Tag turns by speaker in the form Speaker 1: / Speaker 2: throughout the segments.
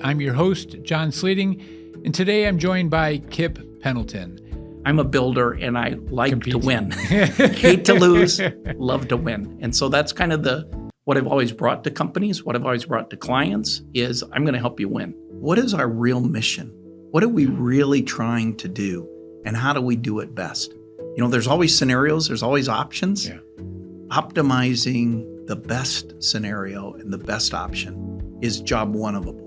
Speaker 1: I'm your host, John Sleeting, and today I'm joined by Kip Pendleton.
Speaker 2: I'm a builder and I like to win. Hate to lose, love to win. And so that's kind of what I've always brought to companies, what I've always brought to clients is I'm going to help you win. What is our real mission? What are we really trying to do? And how do we do it best? There's always scenarios, there's always options.
Speaker 1: Yeah.
Speaker 2: Optimizing the best scenario and the best option is job one of a board.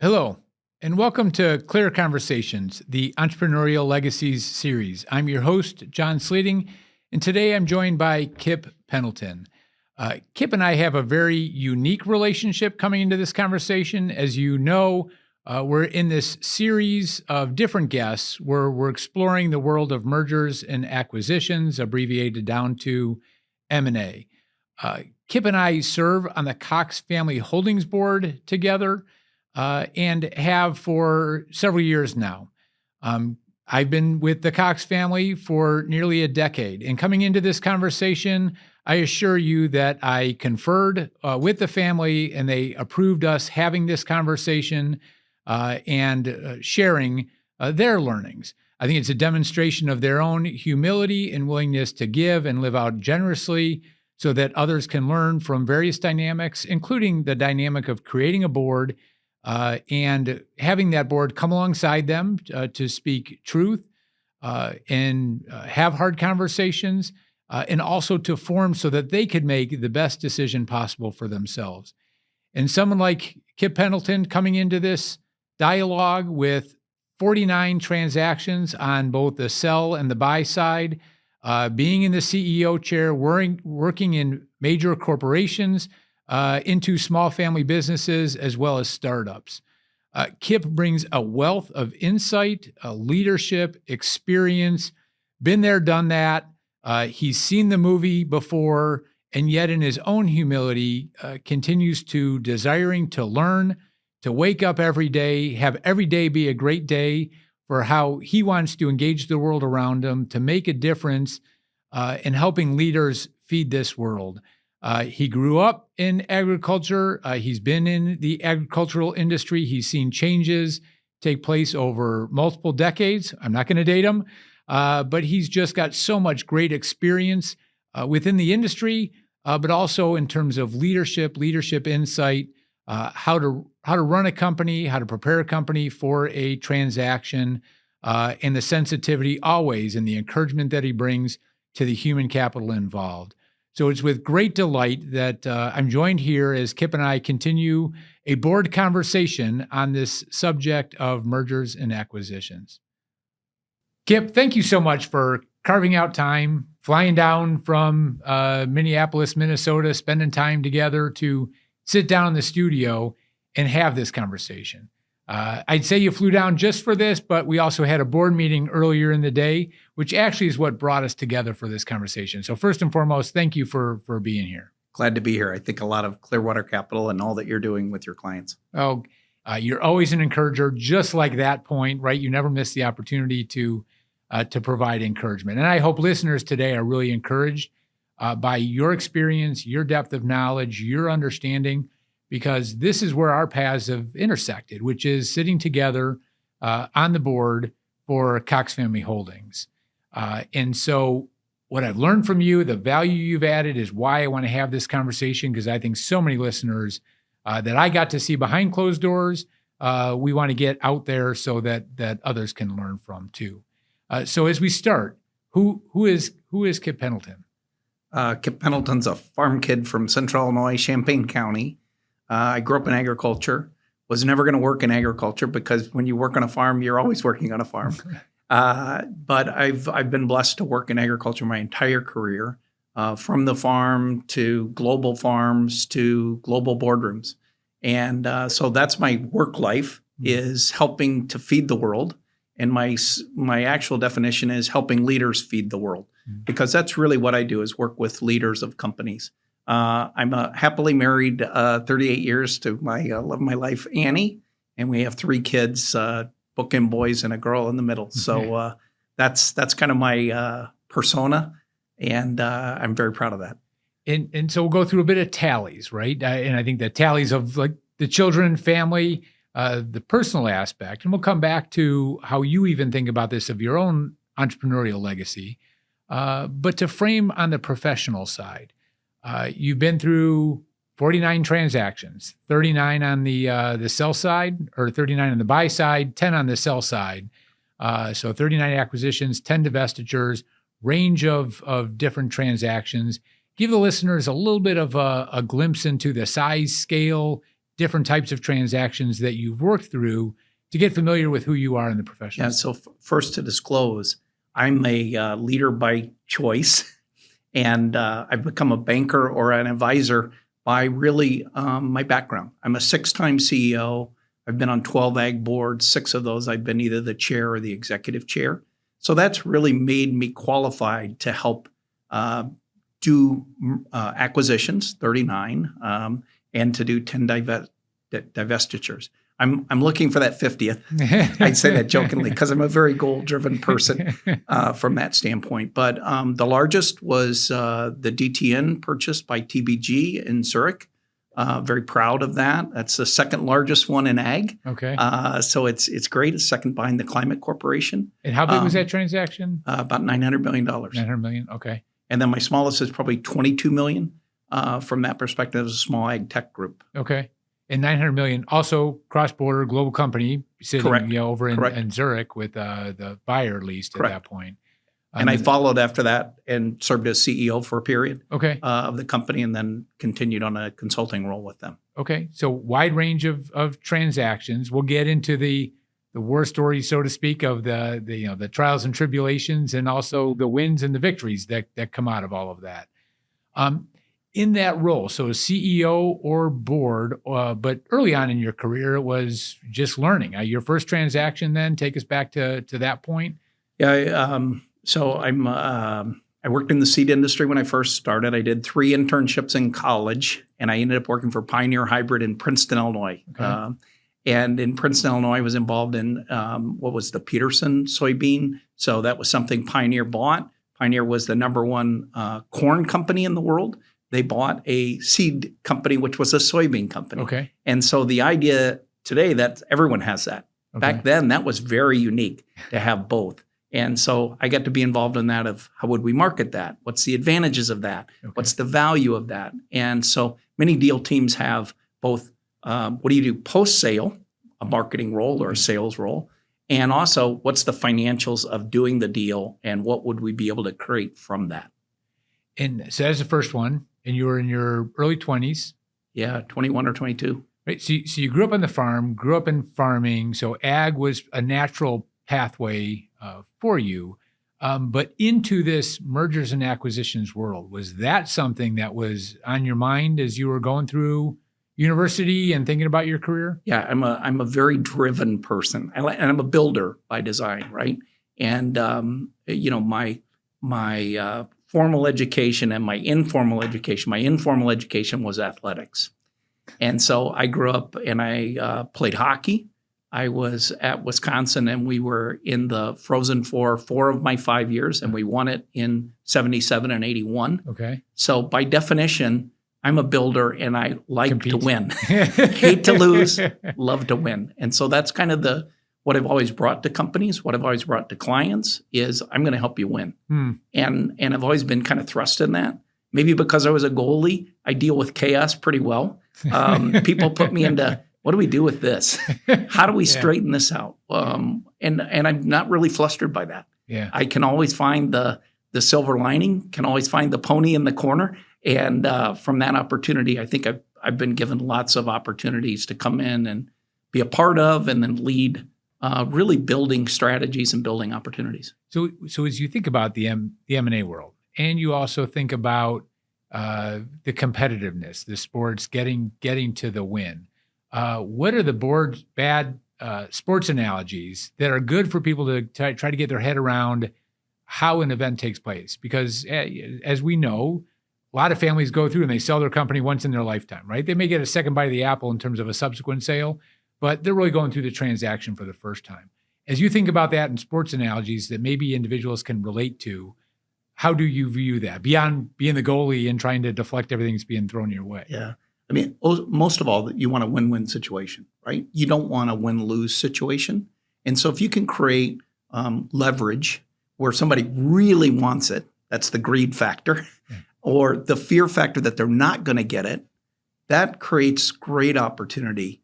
Speaker 1: Hello, and welcome to Clear Conversations, the Entrepreneurial Legacies series. I'm your host, John Sleeting, and today I'm joined by Kip Pendleton. Kip and I have a very unique relationship coming into this conversation. As you know, we're in this series of different guests where we're exploring the world of mergers and acquisitions, abbreviated down to M&A. Kip and I serve on the Cox Family Holdings board together and have for several years now. I've been with the Cox family for nearly a decade. And coming into this conversation, I assure you that I conferred with the family and they approved us having this conversation and sharing their learnings. I think it's a demonstration of their own humility and willingness to give and live out generously so that others can learn from various dynamics, including the dynamic of creating a board and having that board come alongside them to speak truth and have hard conversations and also to form so that they could make the best decision possible for themselves. And someone like Kip Pendleton coming into this dialogue with 49 transactions on both the sell and the buy side, being in the CEO chair, working in major corporations, into small family businesses as well as startups. Kip brings a wealth of insight, leadership, experience, been there, done that. He's seen the movie before, and yet in his own humility, continues to desiring to learn, to wake up every day, have every day be a great day for how he wants to engage the world around him, to make a difference in helping leaders feed this world. He grew up in agriculture. He's been in the agricultural industry. He's seen changes take place over multiple decades. I'm not going to date him, but he's just got so much great experience within the industry, but also in terms of leadership insight, how to run a company, how to prepare a company for a transaction, and the sensitivity always and the encouragement that he brings to the human capital involved. So it's with great delight that I'm joined here as Kip and I continue a board conversation on this subject of mergers and acquisitions. Kip, thank you so much for carving out time, flying down from Minneapolis, Minnesota, spending time together to sit down in the studio and have this conversation. I'd say you flew down just for this, but we also had a board meeting earlier in the day, which actually is what brought us together for this conversation. So first and foremost, thank you for being here.
Speaker 2: Glad to be here. I think a lot of Clearwater Capital and all that you're doing with your clients.
Speaker 1: Oh, you're always an encourager, just like that point, right? You never miss the opportunity to provide encouragement. And I hope listeners today are really encouraged by your experience, your depth of knowledge, your understanding, because this is where our paths have intersected, which is sitting together on the board for Cox Family Holdings. And so what I've learned from you, the value you've added is why I want to have this conversation, because I think so many listeners that I got to see behind closed doors, we want to get out there so that others can learn from too. So as we start, who is Kip Pendleton?
Speaker 2: Kip Pendleton's a farm kid from Central Illinois, Champaign County. I grew up in agriculture, was never going to work in agriculture because when you work on a farm, you're always working on a farm. But I've been blessed to work in agriculture my entire career, from the farm to global farms to global boardrooms. And so that's my work life, is helping to feed the world. And my actual definition is helping leaders feed the world, because that's really what I do, is work with leaders of companies. I'm happily married 38 years to my love of my life, Annie, and we have 3 kids, bookend boys and a girl in the middle. So that's kind of my persona, and I'm very proud of that.
Speaker 1: And so we'll go through a bit of tallies, right? And I think the tallies of like the children, family, the personal aspect, and we'll come back to how you even think about this of your own entrepreneurial legacy. But to frame on the professional side, you've been through 49 transactions, 39 on the sell side, or 39 on the buy side, 10 on the sell side. So 39 acquisitions, 10 divestitures, range of different transactions. Give the listeners a little bit of a glimpse into the size, scale, different types of transactions that you've worked through to get familiar with who you are in the profession.
Speaker 2: Yeah. So first to disclose, I'm a leader by choice, and I've become a banker or an advisor by really my background. I'm a 6-time CEO. I've been on 12 ag boards. 6 of those I've been either the chair or the executive chair. So that's really made me qualified to help do acquisitions, 39, and to do 10 divestitures. I'm looking for that 50th. I'd say that jokingly because I'm a very goal-driven person from that standpoint. But the largest was the DTN purchased by TBG in Zurich. Very proud of that. That's the second largest one in ag.
Speaker 1: Okay.
Speaker 2: So it's great. It's second behind the Climate Corporation.
Speaker 1: And how big was that transaction?
Speaker 2: About $900 million.
Speaker 1: $900 million. Okay.
Speaker 2: And then my smallest is probably $22 million. From that perspective, as a small ag tech group.
Speaker 1: Okay. And $900 million, also cross-border global company sitting
Speaker 2: Correct.
Speaker 1: Over
Speaker 2: Correct.
Speaker 1: in Zurich with the buyer at least
Speaker 2: Correct.
Speaker 1: at that point.
Speaker 2: And I followed after that and served as CEO for a period of the company, and then continued on a consulting role with them.
Speaker 1: Okay. So wide range of transactions. We'll get into the war stories, so to speak, of the trials and tribulations, and also the wins and the victories that come out of all of that. In that role, so as CEO or board, but early on in your career, it was just learning. Your first transaction then, take us back to that point.
Speaker 2: Yeah, so I worked in the seed industry when I first started. I did 3 internships in college, and I ended up working for Pioneer Hybrid in Princeton, Illinois.
Speaker 1: Okay.
Speaker 2: And in Princeton, Illinois, I was involved in what was the Peterson soybean. So that was something Pioneer bought. Pioneer was the number 1 corn company in the world. They bought a seed company, which was a soybean company.
Speaker 1: Okay.
Speaker 2: And so the idea today that everyone has that.
Speaker 1: Okay.
Speaker 2: Back then, that was very unique to have both. And so I got to be involved in that of how would we market that? What's the advantages of that?
Speaker 1: Okay.
Speaker 2: What's the value of that? And so many deal teams have both, what do you do post-sale, a marketing role or a sales role? And also, what's the financials of doing the deal, and what would we be able to create from that?
Speaker 1: And so that's the first one, and you were in your early 20s.
Speaker 2: Yeah, 21 or 22.
Speaker 1: Right. So you grew up on the farm, grew up in farming. So ag was a natural pathway for you. But into this mergers and acquisitions world, was that something that was on your mind as you were going through university and thinking about your career?
Speaker 2: Yeah, I'm a very driven person, and I'm a builder by design, right? And my formal education and my informal education was athletics. And so I grew up and I played hockey. I was at Wisconsin, and we were in the Frozen Four 4 of my 5 years, and we won it in 77 and 81.
Speaker 1: Okay.
Speaker 2: So by definition, I'm a builder, and I like to win.
Speaker 1: Compete.
Speaker 2: Hate to lose, love to win. And so that's kind of what I've always brought to companies, what I've always brought to clients is I'm going to help you win. And I've always been kind of thrust in that. Maybe because I was a goalie, I deal with chaos pretty well. People put me into, what do we do with this? How do we straighten this out? And I'm not really flustered by that.
Speaker 1: Yeah.
Speaker 2: I can always find the silver lining, can always find the pony in the corner. And from that opportunity, I think I've been given lots of opportunities to come in and be a part of and then lead, really building strategies and building opportunities.
Speaker 1: So as you think about the M&A world, and you also think about the competitiveness, the sports getting to the win, what are the board's bad sports analogies that are good for people to try to get their head around how an event takes place? Because as we know, a lot of families go through and they sell their company once in their lifetime, right? They may get a second bite of the apple in terms of a subsequent sale, but they're really going through the transaction for the first time. As you think about that in sports analogies that maybe individuals can relate to, how do you view that beyond being the goalie and trying to deflect everything that's being thrown your way?
Speaker 2: Yeah. I mean, most of all, you want a win-win situation, right? You don't want a win-lose situation. And so if you can create leverage where somebody really wants it, that's the greed factor, or the fear factor that they're not going to get it, that creates great opportunity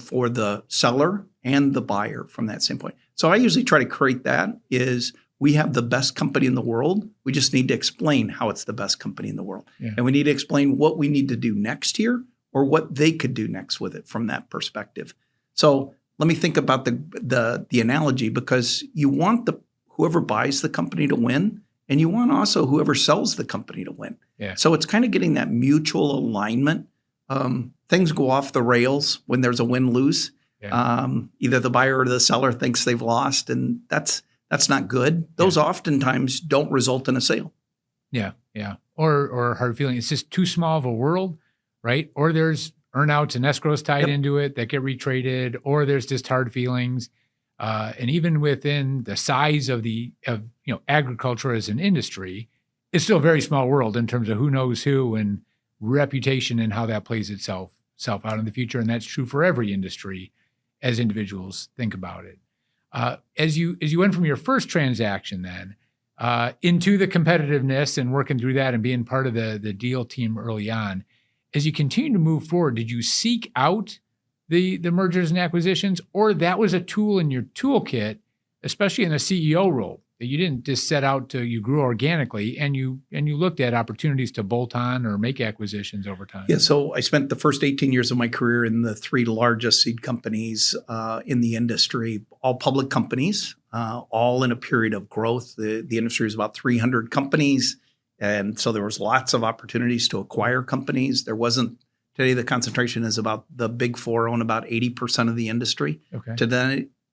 Speaker 2: for the seller and the buyer from that standpoint. So I usually try to create that is we have the best company in the world. We just need to explain how it's the best company in the world.
Speaker 1: Yeah.
Speaker 2: And we need to explain what we need to do next year or what they could do next with it from that perspective. So let me think about the analogy, because you want whoever buys the company to win, and you want also whoever sells the company to win.
Speaker 1: Yeah.
Speaker 2: So it's kind of getting that mutual alignment. Things go off the rails when there's a win-lose.
Speaker 1: Yeah.
Speaker 2: Either the buyer or the seller thinks they've lost, and that's not good. Those oftentimes don't result in a sale.
Speaker 1: Yeah, yeah. Or hard feeling. It's just too small of a world, right? Or there's earnouts and escrows tied into it that get retraded, or there's just hard feelings. And even within the size of agriculture as an industry, it's still a very small world in terms of who knows who and reputation and how that plays itself out in the future. And that's true for every industry as individuals think about it. As you went from your first transaction then into the competitiveness and working through that and being part of the deal team early on, as you continue to move forward, did you seek out the mergers and acquisitions, or that was a tool in your toolkit, especially in a CEO role, that you didn't just set out to, you grew organically and you looked at opportunities to bolt on or make acquisitions over time?
Speaker 2: Yeah, so I spent the first 18 years of my career in the 3 largest seed companies in the industry, all public companies, all in a period of growth. The industry was about 300 companies, and so there was lots of opportunities to acquire companies. There wasn't. Today, the concentration is about the big 4 own about 80% of the industry.
Speaker 1: Okay.
Speaker 2: To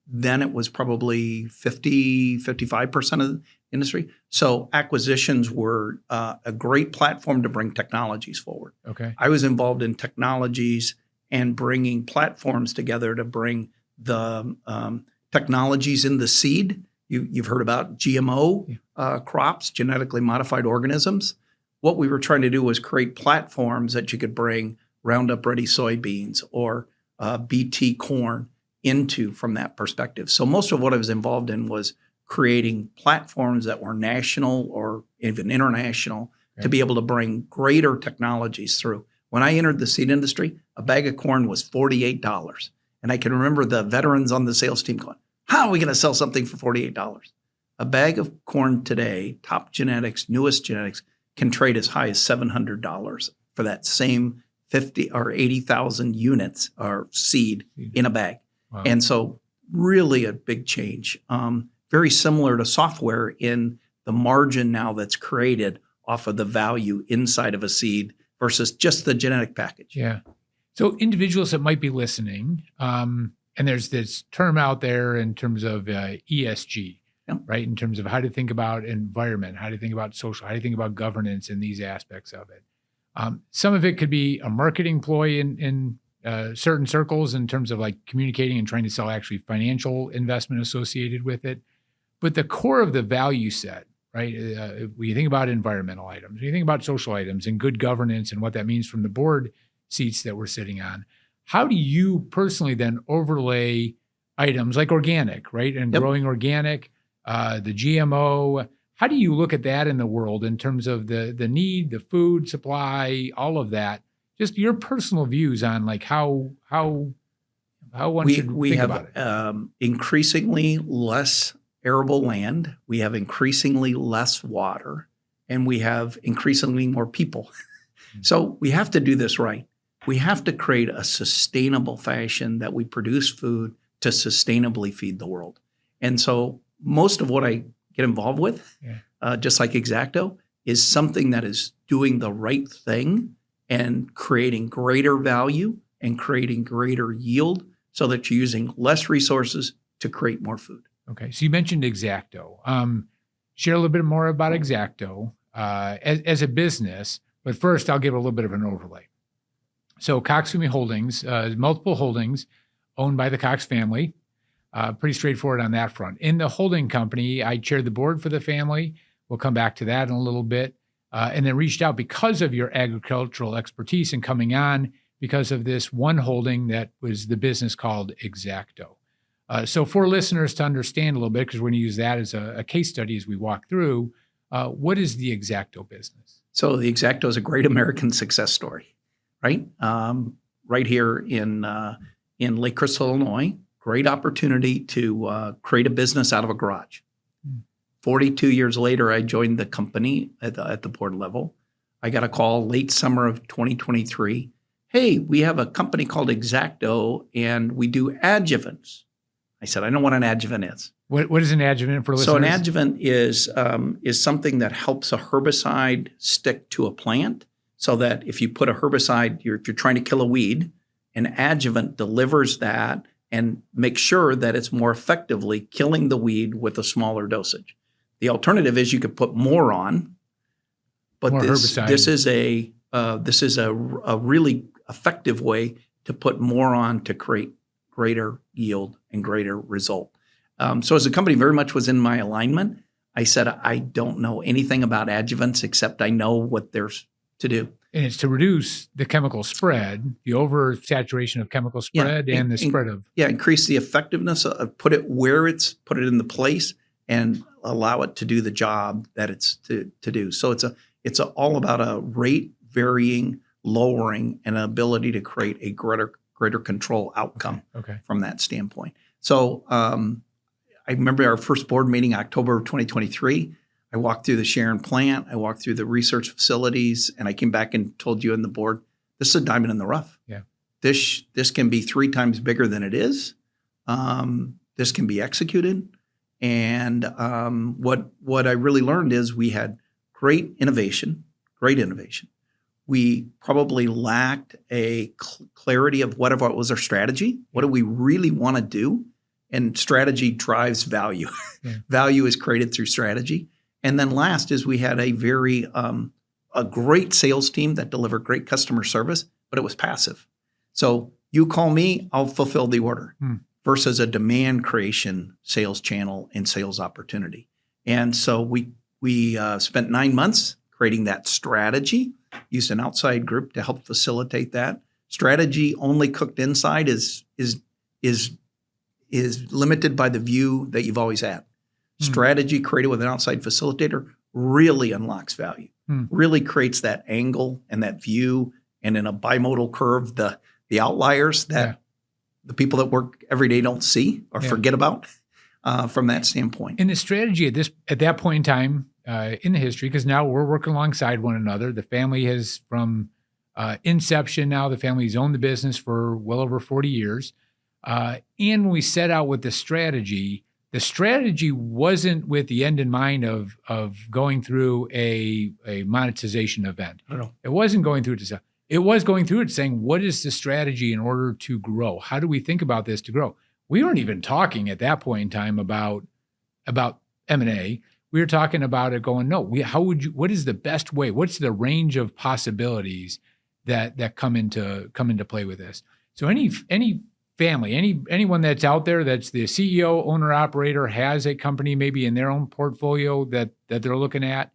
Speaker 2: then it was probably 55% of the industry. So acquisitions were a great platform to bring technologies forward.
Speaker 1: Okay.
Speaker 2: I was involved in technologies and bringing platforms together to bring the technologies in the seed. You've heard about GMO crops, genetically modified organisms. What we were trying to do was create platforms that you could bring Roundup Ready soybeans or BT corn into from that perspective. So most of what I was involved in was creating platforms that were national or even international to be able to bring greater technologies through. When I entered the seed industry, a bag of corn was $48. And I can remember the veterans on the sales team going, how are we going to sell something for $48? A bag of corn today, top genetics, newest genetics, can trade as high as $700 for that same 50 or 80,000 units or seed in a bag.
Speaker 1: Wow.
Speaker 2: And so really a big change. Very similar to software in the margin now that's created off of the value inside of a seed versus just the genetic package.
Speaker 1: Yeah. So individuals that might be listening, and there's this term out there in terms of ESG, right? In terms of how to think about environment, how to think about social, how to think about governance and these aspects of it. Some of it could be a marketing ploy in certain circles in terms of like communicating and trying to sell actually financial investment associated with it. But the core of the value set, right? When you think about environmental items, when you think about social items and good governance and what that means from the board seats that we're sitting on, how do you personally then overlay items like organic, right? And growing organic, the GMO. How do you look at that in the world in terms of the need, the food supply, all of that? Just your personal views on like how one should think about it.
Speaker 2: We have increasingly less arable land. We have increasingly less water, and we have increasingly more people. So we have to do this right. We have to create a sustainable fashion that we produce food to sustainably feed the world. And so most of what I get involved with, just like Exacto, is something that is doing the right thing and creating greater value and creating greater yield so that you're using less resources to create more food.
Speaker 1: Okay. So you mentioned Exacto. Share a little bit more about Exacto as a business, but first I'll give a little bit of an overlay. So Cox Family Holdings, multiple holdings owned by the Cox family. Pretty straightforward on that front. In the holding company, I chaired the board for the family We'll come back to that in a little bit. And then reached out because of your agricultural expertise and coming on because of this one holding that was the business called Exacto. So for listeners to understand a little bit, because we're going to use that as a case study as we walk through, what is the Exacto business?
Speaker 2: So the Exacto is a great American success story, right? Right here in Lake Crystal, Illinois. Great opportunity to create a business out of a garage. 42 years later, I joined the company at the board level. I got a call late summer of 2023. Hey, we have a company called Exacto, and we do adjuvants. I said, I know what an adjuvant is.
Speaker 1: What is an adjuvant for listeners?
Speaker 2: So an adjuvant is something that helps a herbicide stick to a plant, so that if you put a herbicide, you're trying to kill a weed, an adjuvant delivers that and makes sure that it's more effectively killing the weed with a smaller dosage. The alternative is you could put more on, but
Speaker 1: More
Speaker 2: this
Speaker 1: herbicide.
Speaker 2: this is a really effective way to put more on to create greater yield and greater result. So as the company very much was in my alignment, I said, I don't know anything about adjuvants except I know what there's to do.
Speaker 1: And it's to reduce the chemical spread, the oversaturation of chemical spread and the spread of...
Speaker 2: Yeah, increase the effectiveness, put it in the place and allow it to do the job that it's to do. So it's all about a rate varying, lowering, and an ability to create a greater control outcome from that standpoint. So I remember our first board meeting, October of 2023. I walked through the Sharon plant. I walked through the research facilities, and I came back and told you in the board, this is a diamond in the rough.
Speaker 1: Yeah.
Speaker 2: This can be 3 times bigger than it is. This can be executed. And what I really learned is we had great innovation. We probably lacked a clarity of what was our strategy. What do we really want to do? And strategy drives value.
Speaker 1: Yeah.
Speaker 2: Value is created through strategy. And then last is we had a very a great sales team that delivered great customer service, but it was passive. So you call me, I'll fulfill the order versus a demand creation sales channel and sales opportunity. And so we spent 9 months creating that strategy, used an outside group to help facilitate that. Strategy only cooked inside is limited by the view that you've always had. Strategy created with an outside facilitator really unlocks value, really creates that angle and that view, and in a bimodal curve, the outliers that the people that work every day don't see or forget about from that standpoint.
Speaker 1: And the strategy at that point in time in the history, because now we're working alongside one another. The family has, from inception now, the family's owned the business for well over 40 years. And when we set out with the strategy wasn't with the end in mind of going through a monetization event.
Speaker 2: I don't know.
Speaker 1: It wasn't going through it to sell. It was going through it saying, what is the strategy in order to grow? How do we think about this to grow? We weren't even talking at that point in time about M&A. We were talking about it going, no, what is the best way? What's the range of possibilities that come into play with this? So any family, anyone that's out there that's the CEO, owner, operator, has a company maybe in their own portfolio that they're looking at.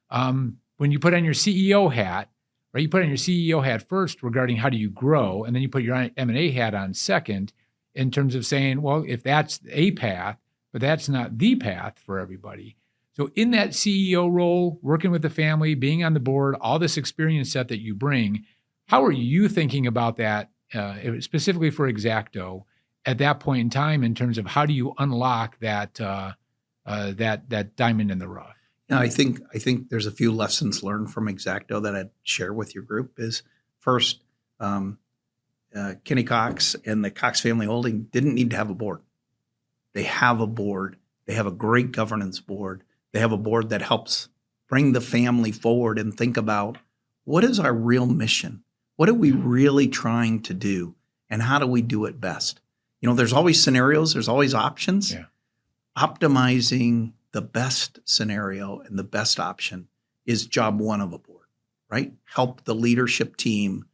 Speaker 1: When you put on your CEO hat, right? You put on your CEO hat first regarding how do you grow, and then you put your M&A hat on second in terms of saying, well, if that's a path, but that's not the path for everybody. So in that CEO role, working with the family, being on the board, all this experience set that you bring, how are you thinking about that? Specifically for Exacto, at that point in time, in terms of how do you unlock that diamond in the rough?
Speaker 2: Now, I think there's a few lessons learned from Exacto that I'd share with your group. Is first, Kenny Cox and the Cox Family Holdings didn't need to have a board. They have a board. They have a great governance board. They have a board that helps bring the family forward and think about what is our real mission. What are we really trying to do, and how do we do it best? There's always scenarios, there's always options.
Speaker 1: Yeah.
Speaker 2: Optimizing the best scenario and the best option is job one of a board, right? Help the leadership team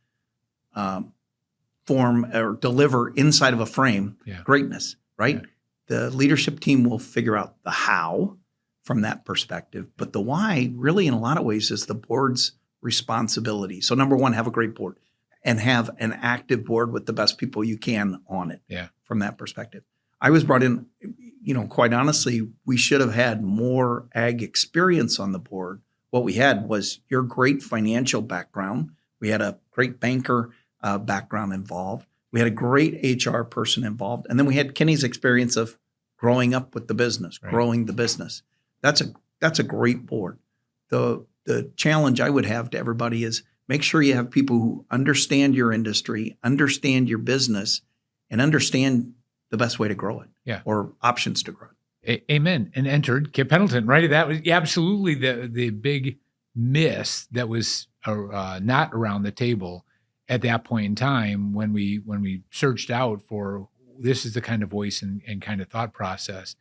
Speaker 2: form or deliver inside of a frame greatness, right? Yeah. The leadership team will figure out the how from that perspective. But the why really in a lot of ways is the board's responsibility. So number one, have a great board and have an active board with the best people you can on it.
Speaker 1: Yeah.
Speaker 2: From that perspective. I was brought in, quite honestly, we should have had more ag experience on the board. What we had was your great financial background. We had a great banker background involved. We had a great HR person involved. And then we had Kenny's experience of growing up with the business,
Speaker 1: Right.
Speaker 2: growing the business. That's a great board. The challenge I would have to everybody is make sure you have people who understand your industry, understand your business, and understand the best way to grow it.
Speaker 1: Yeah.
Speaker 2: Or options to grow it.
Speaker 1: Amen. And entered Kip Pendleton, right? That was absolutely the big miss that was not around the table at that point in time when we searched out for this is the kind of voice and kind of thought process.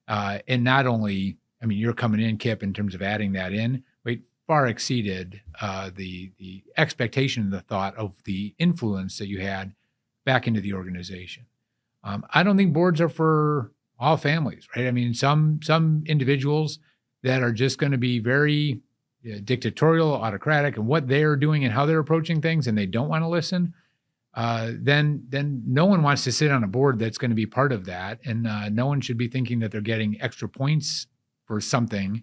Speaker 1: And not only, I mean, you're coming in, Kip, in terms of adding that in, but far exceeded the expectation and the thought of the influence that you had back into the organization. I don't think boards are for all families, right? I mean, some individuals that are just going to be very dictatorial, autocratic, and what they're doing and how they're approaching things, and they don't want to listen. Then no one wants to sit on a board that's going to be part of that, and no one should be thinking that they're getting extra points for something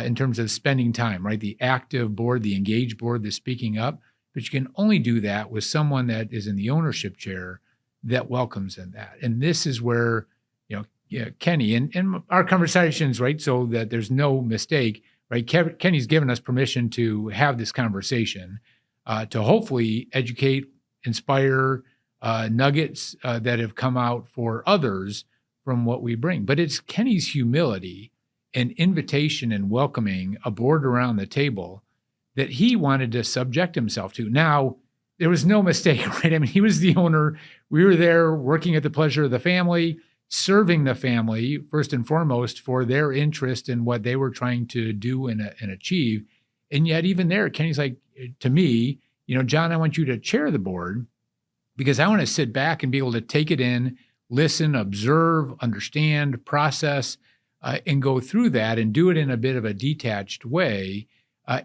Speaker 1: in terms of spending time, right? The active board, the engaged board, the speaking up, but you can only do that with someone that is in the ownership chair that welcomes in that. And this is where, Kenny and our conversations, right? So that there's no mistake, right? Kenny's given us permission to have this conversation to hopefully educate, inspire nuggets that have come out for others from what we bring. But it's Kenny's humility and invitation and welcoming a board around the table that he wanted to subject himself to. Now, there was no mistake, right? I mean, he was the owner. We were there working at the pleasure of the family, serving the family first and foremost for their interest in what they were trying to do and achieve. And yet even there, Kenny's like, to me, John, I want you to chair the board because I want to sit back and be able to take it in, listen, observe, understand, process, and go through that and do it in a bit of a detached way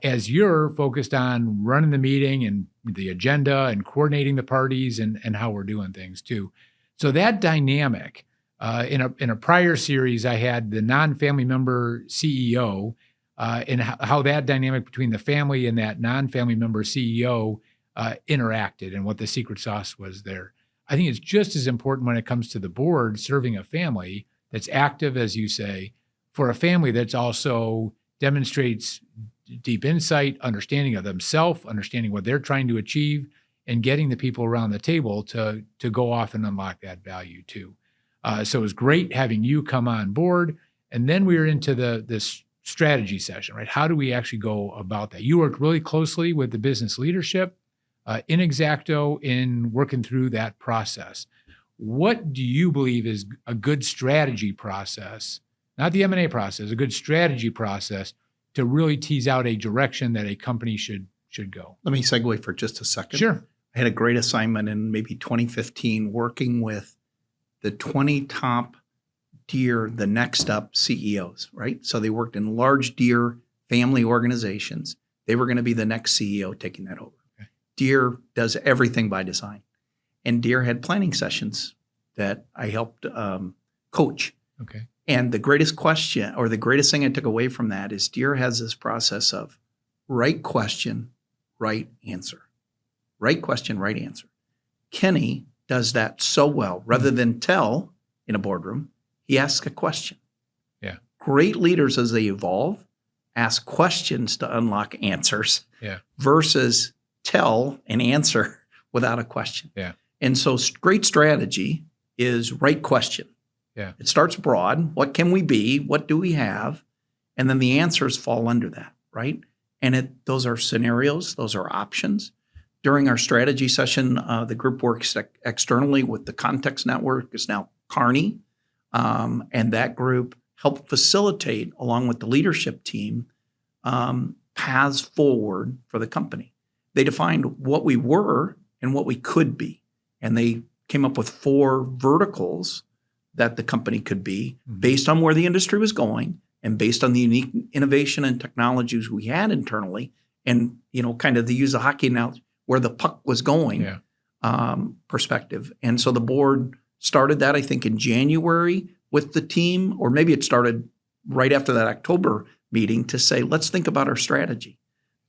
Speaker 1: as you're focused on running the meeting and the agenda and coordinating the parties and how we're doing things too. So that dynamic, in a prior series, I had the non-family member CEO and how that dynamic between the family and that non-family member CEO interacted and what the secret sauce was there. I think it's just as important when it comes to the board serving a family that's active, as you say, for a family that's also demonstrates deep insight, understanding of themselves, understanding what they're trying to achieve, and getting the people around the table to go off and unlock that value too. So it was great having you come on board. And then we were into this strategy session, right? How do we actually go about that? You worked really closely with the business leadership in Exacto in working through that process. What do you believe is a good strategy process, not the M&A process, a good strategy process to really tease out a direction that a company should go?
Speaker 2: Let me segue for just a second.
Speaker 1: Sure.
Speaker 2: I had a great assignment in maybe 2015 working with the 20 top Deere, the next up CEOs, right? So they worked in large Deere family organizations. They were going to be the next CEO taking that over. Okay. Deere does everything by design. And Deere had planning sessions that I helped coach.
Speaker 1: Okay.
Speaker 2: And the greatest question or the greatest thing I took away from that is Deere has this process of right question, right answer. Right question, right answer. Kenny does that so well. Rather than tell in a boardroom, he asks a question.
Speaker 1: Yeah.
Speaker 2: Great leaders, as they evolve, ask questions to unlock answers.
Speaker 1: Yeah.
Speaker 2: Versus tell and answer without a question.
Speaker 1: Yeah.
Speaker 2: And so great strategy is right question.
Speaker 1: Yeah.
Speaker 2: It starts broad. What can we be? What do we have? And then the answers fall under that, right? And those are scenarios. Those are options. During our strategy session, the group works externally with the Context Network. It's now Kearney. And that group helped facilitate, along with the leadership team, paths forward for the company. They defined what we were and what we could be. And they came up with 4 verticals that the company could be based on where the industry was going And based on the unique innovation and technologies we had internally, and kind of to use a hockey analogy, where the puck was going, perspective. And so the board started that, I think, in January with the team, or maybe it started right after that October meeting to say, let's think about our strategy.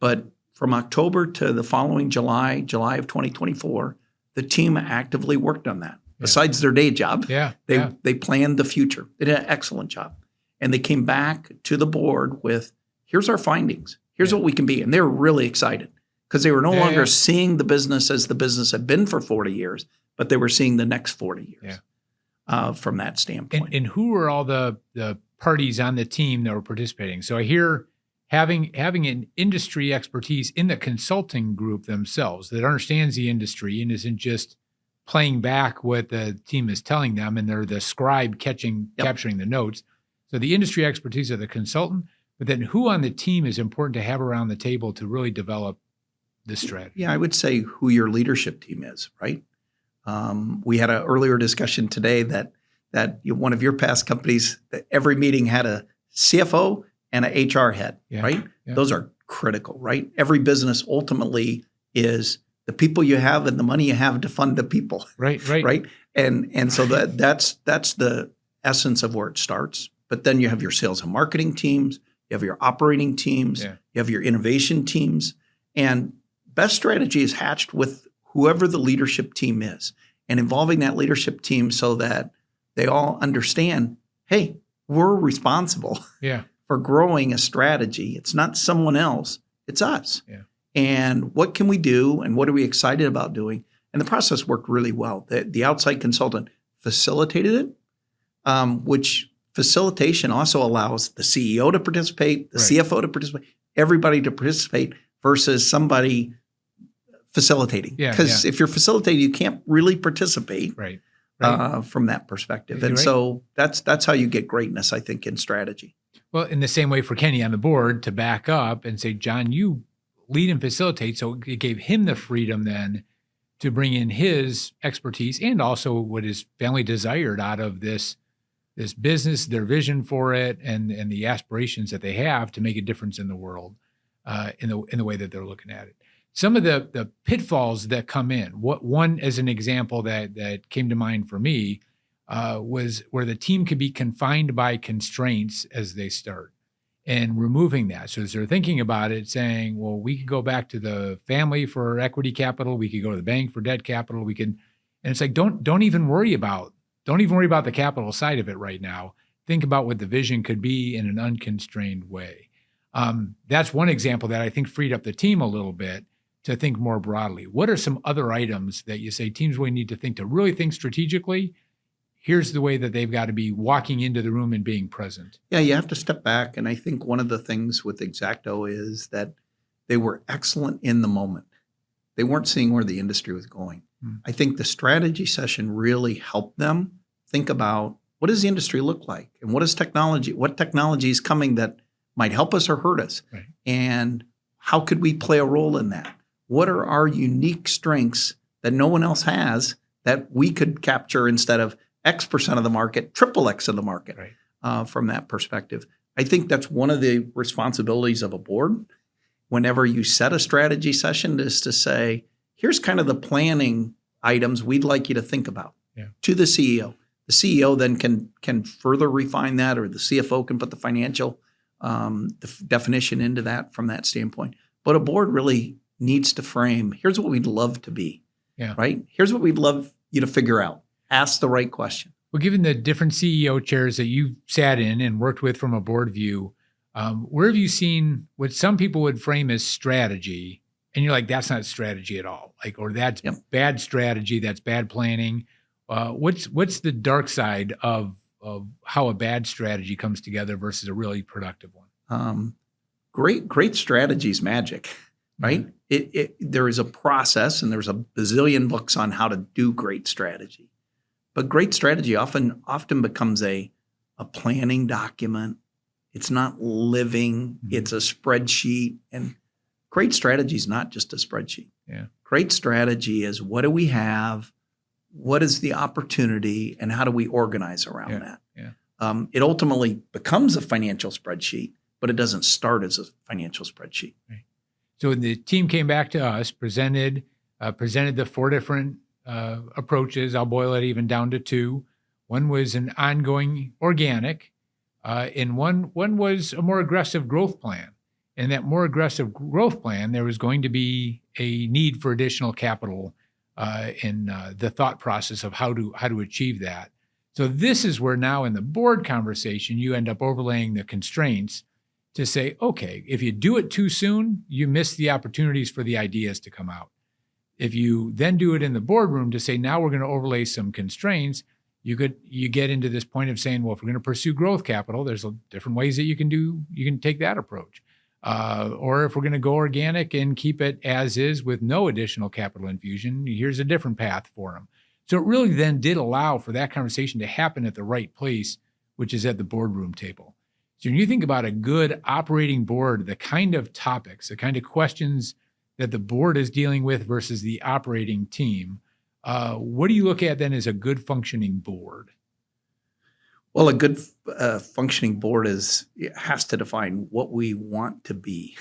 Speaker 2: But from October to the following July of 2024, the team actively worked on that. Besides their day job, they planned the future. They did an excellent job. And they came back to the board with, here's our findings. Here's what we can be. And they were really excited because they were no longer seeing the business as the business had been for 40 years, but they were seeing the next 40 years from that standpoint.
Speaker 1: And who were all the parties on the team that were participating? So I hear having an industry expertise in the consulting group themselves that understands the industry and isn't just playing back what the team is telling them, and they're the scribe capturing the notes. So the industry expertise of the consultant, but then who on the team is important to have around the table to really develop this strategy?
Speaker 2: Yeah, I would say who your leadership team is, right? We had an earlier discussion today that one of your past companies, that every meeting had a CFO and an HR head, right? Yeah. Those are critical, right? Every business ultimately is the people you have and the money you have to fund the people.
Speaker 1: Right.
Speaker 2: And so that's the essence of where it starts. But then you have your sales and marketing teams, you have your operating teams, you have your innovation teams, and best strategy is hatched with whoever the leadership team is, and involving that leadership team so that they all understand, hey, we're responsible for growing a strategy. It's not someone else, it's us. Yeah. And what can we do, and what are we excited about doing? And the process worked really well. The outside consultant facilitated it, which facilitation also allows the CEO to participate, the CFO to participate, everybody to participate versus somebody facilitating. Because if you're facilitating, you can't really participate from that perspective. And so that's how you get greatness, I think, in strategy.
Speaker 1: Well, in the same way for Kenny on the board to back up and say, John, you lead and facilitate. So it gave him the freedom then to bring in his expertise and also what his family desired out of this business, their vision for it, and the aspirations that they have to make a difference in the world, in the way that they're looking at it. Some of the pitfalls that come in. One as an example that came to mind for me was where the team could be confined by constraints as they start, and removing that. So as they're thinking about it, saying, well, we could go back to the family for equity capital, we could go to the bank for debt capital, and it's like don't even worry about the capital side of it right now. Think about what the vision could be in an unconstrained way. That's one example that I think freed up the team a little bit to think more broadly. What are some other items that you say teams really need to think to really think strategically? Here's the way that they've got to be walking into the room and being present.
Speaker 2: Yeah, you have to step back. And I think one of the things with Exacto is that they were excellent in the moment. They weren't seeing where the industry was going. I think the strategy session really helped them think about, what does the industry look like? And what technology is coming that might help us or hurt us? Right. And how could we play a role in that? What are our unique strengths that no one else has that we could capture instead of X% of the market, triple X of the market, from that perspective? I think that's one of the responsibilities of a board. Whenever you set a strategy session, is to say, here's kind of the planning items we'd like you to think about to the CEO. The CEO then can further refine that, or the CFO can put the financial definition into that from that standpoint. But a board really needs to frame, here's what we'd love to be, right? Here's what we'd love you to figure out. Ask the right question.
Speaker 1: Well, given the different CEO chairs that you've sat in and worked with from a board view, where have you seen what some people would frame as strategy, and you're like, that's not strategy at all, like, or that's bad strategy, that's bad planning. What's the dark side of how a bad strategy comes together versus a really productive one?
Speaker 2: Great strategy is magic, right? There is a process, and there's a bazillion books on how to do great strategy. But great strategy often becomes a planning document. It's not living. It's a spreadsheet. And great strategy is not just a spreadsheet. Yeah. Great strategy is, what do we have? What is the opportunity? And how do we organize around that? Yeah. It ultimately becomes a financial spreadsheet, but it doesn't start as a financial spreadsheet.
Speaker 1: Right. So the team came back to us, presented the 4 different approaches. I'll boil it even down to 2. One was an ongoing organic, and one was a more aggressive growth plan. And that more aggressive growth plan, there was going to be a need for additional capital in the thought process of how to achieve that. So this is where now in the board conversation, you end up overlaying the constraints to say, okay, if you do it too soon, you miss the opportunities for the ideas to come out. If you then do it in the boardroom to say, now we're going to overlay some constraints, you get into this point of saying, well, if we're going to pursue growth capital, there's different ways that you can take that approach. Or if we're going to go organic and keep it as is with no additional capital infusion, here's a different path for them. So it really then did allow for that conversation to happen at the right place, which is at the boardroom table. So when you think about a good operating board, the kind of topics, the kind of questions that the board is dealing with versus the operating team, what do you look at then as a good functioning board?
Speaker 2: Well, a good functioning board has to define what we want to be,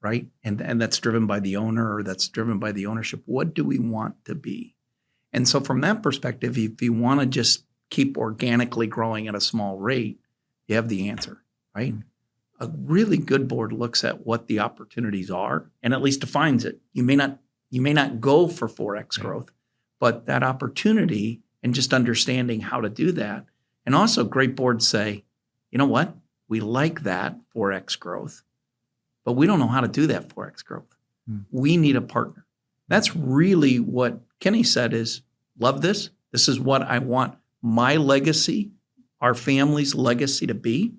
Speaker 2: right? And that's driven by the owner, or that's driven by the ownership. What do we want to be? And so from that perspective, if you want to just keep organically growing at a small rate, you have the answer, right? A really good board looks at what the opportunities are and at least defines it. You may not go for 4x growth, but that opportunity and just understanding how to do that. And also great boards say, you know what? We like that 4x growth, but we don't know how to do that 4x growth. We need a partner. That's really what Kenny said is, love this. This is what I want my legacy, our family's legacy to be,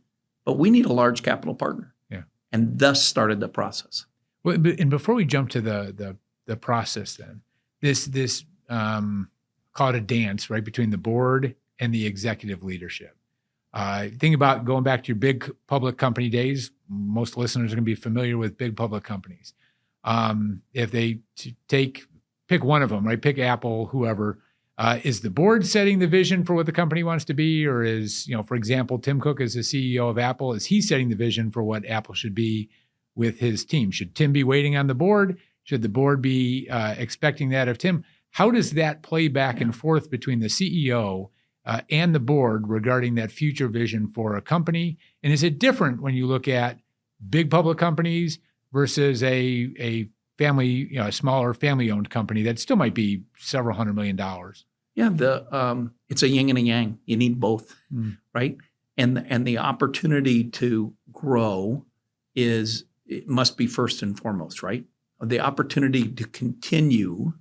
Speaker 2: but we need a large capital partner.
Speaker 1: Yeah.
Speaker 2: And thus started the process.
Speaker 1: Well, and before we jump to the process then, this call it a dance, right, between the board and the executive leadership. Think about going back to your big public company days. Most listeners are going to be familiar with big public companies. If they pick one of them, right? Pick Apple, whoever. Is the board setting the vision for what the company wants to be? Or is, for example, Tim Cook is the CEO of Apple. Is he setting the vision for what Apple should be with his team? Should Tim be waiting on the board? Should the board be expecting that of Tim? How does that play back and forth between the CEO and the board regarding that future vision for a company? And is it different when you look at big public companies versus a family, a smaller family-owned company that still might be several $100 million?
Speaker 2: Yeah, it's a yin and a yang. You need both, right? And the opportunity to grow it must be first and foremost, right? The opportunity to continue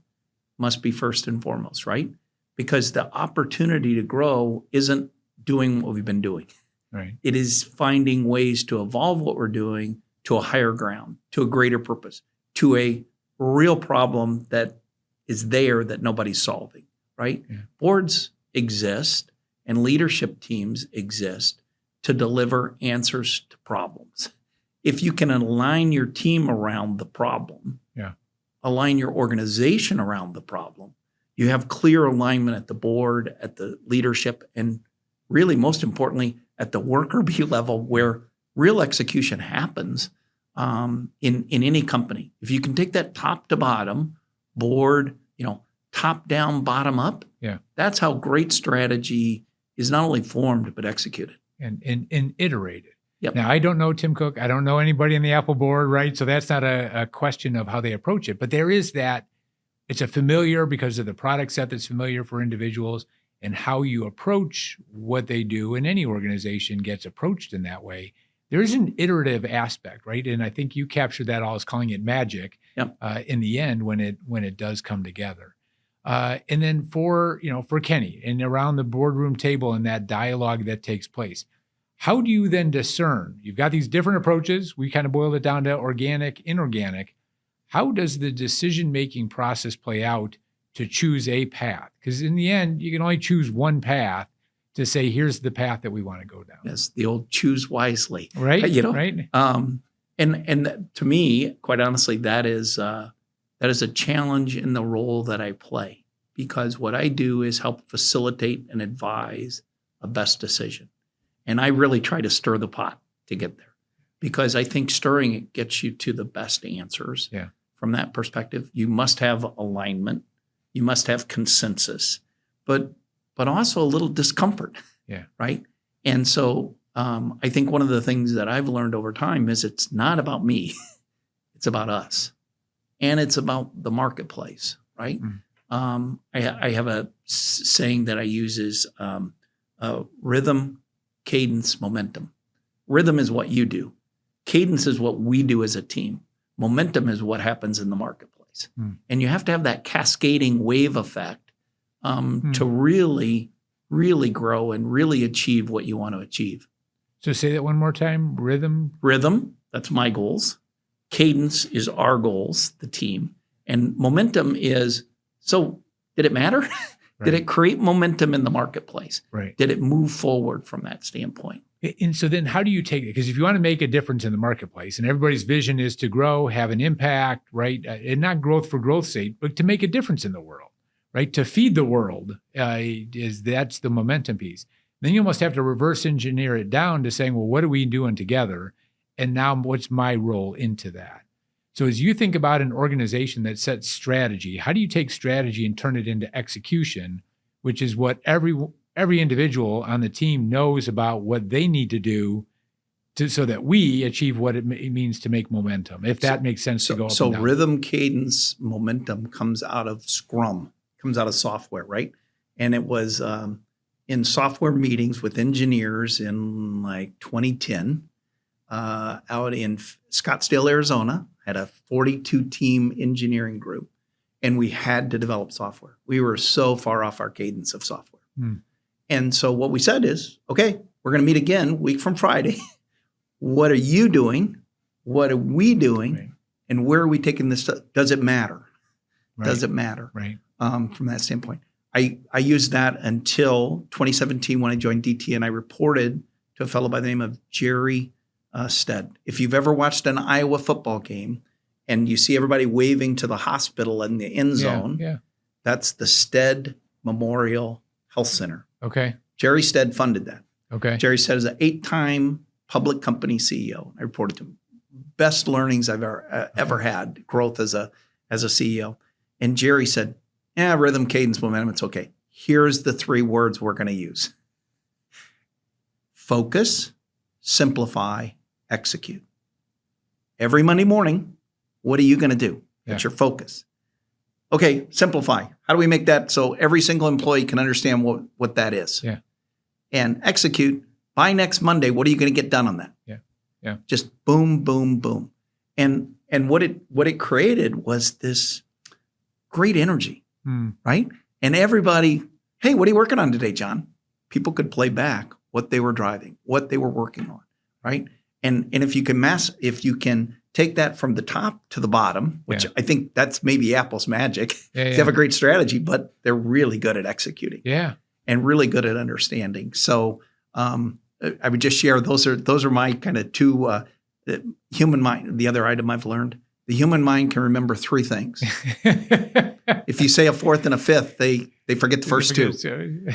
Speaker 2: must be first and foremost, right? Because the opportunity to grow isn't doing what we've been doing.
Speaker 1: Right.
Speaker 2: It is finding ways to evolve what we're doing to a higher ground, to a greater purpose, to a real problem that is there that nobody's solving, right? Yeah. Boards exist and leadership teams exist to deliver answers to problems. If you can align your team around the problem, align your organization around the problem, you have clear alignment at the board, at the leadership, and really, most importantly, at the worker bee level where real execution happens in any company. If you can take that top to bottom, board, top down, bottom up, that's how great strategy is not only formed, but executed.
Speaker 1: And iterated.
Speaker 2: Yep.
Speaker 1: Now, I don't know Tim Cook. I don't know anybody in the Apple board, right? So that's not a question of how they approach it. But there is that. It's a familiar because of the product set that's familiar for individuals, and how you approach what they do in any organization gets approached in that way. There is an iterative aspect, right? And I think you captured that all as calling it magic in the end when it does come together. And then for Kenny and around the boardroom table and that dialogue that takes place, how do you then discern? You've got these different approaches. We kind of boiled it down to organic, inorganic. How does the decision-making process play out to choose a path? Because in the end, you can only choose one path to say, here's the path that we want to go down.
Speaker 2: Yes, the old choose wisely.
Speaker 1: Right, right.
Speaker 2: And to me, quite honestly, that is a challenge in the role that I play, because what I do is help facilitate and advise a best decision. And I really try to stir the pot to get there because I think stirring it gets you to the best answers.
Speaker 1: Yeah.
Speaker 2: From that perspective, you must have alignment, you must have consensus, but also a little discomfort.
Speaker 1: Yeah.
Speaker 2: Right. And so I think one of the things that I've learned over time is it's not about me, it's about us, and it's about the marketplace. Right. I have a saying that I use is rhythm, cadence, momentum. Rhythm is what you do. Cadence is what we do as a team. Momentum is what happens in the marketplace. And you have to have that cascading wave effect to really, really grow and really achieve what you want to achieve.
Speaker 1: So say that one more time.
Speaker 2: Rhythm, that's my goals. Cadence is our goals, the team. And momentum is, so did it matter? Right. Did it create momentum in the marketplace?
Speaker 1: Right.
Speaker 2: Did it move forward from that standpoint?
Speaker 1: And so then how do you take it? Because if you want to make a difference in the marketplace and everybody's vision is to grow, have an impact, right? And not growth for growth's sake, but to make a difference in the world, right? To feed the world that's the momentum piece. Then you almost have to reverse engineer it down to saying, well, what are we doing together? And now what's my role into that? So as you think about an organization that sets strategy, how do you take strategy and turn it into execution, which is what every individual on the team knows about what they need to do so that we achieve what it means to make momentum, if that makes sense to go up and down.
Speaker 2: Rhythm, cadence, momentum comes out of Scrum, comes out of software, right? And it was in software meetings with engineers in like 2010 out in Scottsdale, Arizona, had a 42-team engineering group, and we had to develop software. We were so far off our cadence of software. And so what we said is, okay, we're going to meet again week from Friday. What are you doing? What are we doing? Right. And where are we taking this? Does it matter? Right. Does it matter?
Speaker 1: Right.
Speaker 2: From that standpoint. I used that until 2017 when I joined DT, and I reported to a fellow by the name of Jerry Stead. If you've ever watched an Iowa football game and you see everybody waving to the hospital in the end zone, that's the Stead Memorial Health Center.
Speaker 1: Okay.
Speaker 2: Jerry Stead funded that.
Speaker 1: Okay.
Speaker 2: Jerry Stead is an 8-time public company CEO. I reported to him. Best learnings I've ever had, growth as a CEO. And Jerry said, rhythm, cadence, momentum, it's okay. Here's the 3 words we're going to use. Focus, simplify, execute. Every Monday morning, what are you going to do? That's your focus. Okay, simplify. How do we make that so every single employee can understand what that is?
Speaker 1: Yeah.
Speaker 2: And execute. By next Monday, what are you going to get done on that?
Speaker 1: Yeah.
Speaker 2: Just boom, boom, boom. And what it created was this great energy, right? And everybody, hey, what are you working on today, John? People could play back what they were driving, what they were working on, right? And if you can take that from the top to the bottom, which I think that's maybe Apple's magic. They have a great strategy, but they're really good at executing.
Speaker 1: Yeah. And
Speaker 2: really good at understanding. So I would just share those are my kind of 2 the human mind. The other item I've learned, the human mind can remember 3 things. If you say a 4th and a 5th, they forget the first 2.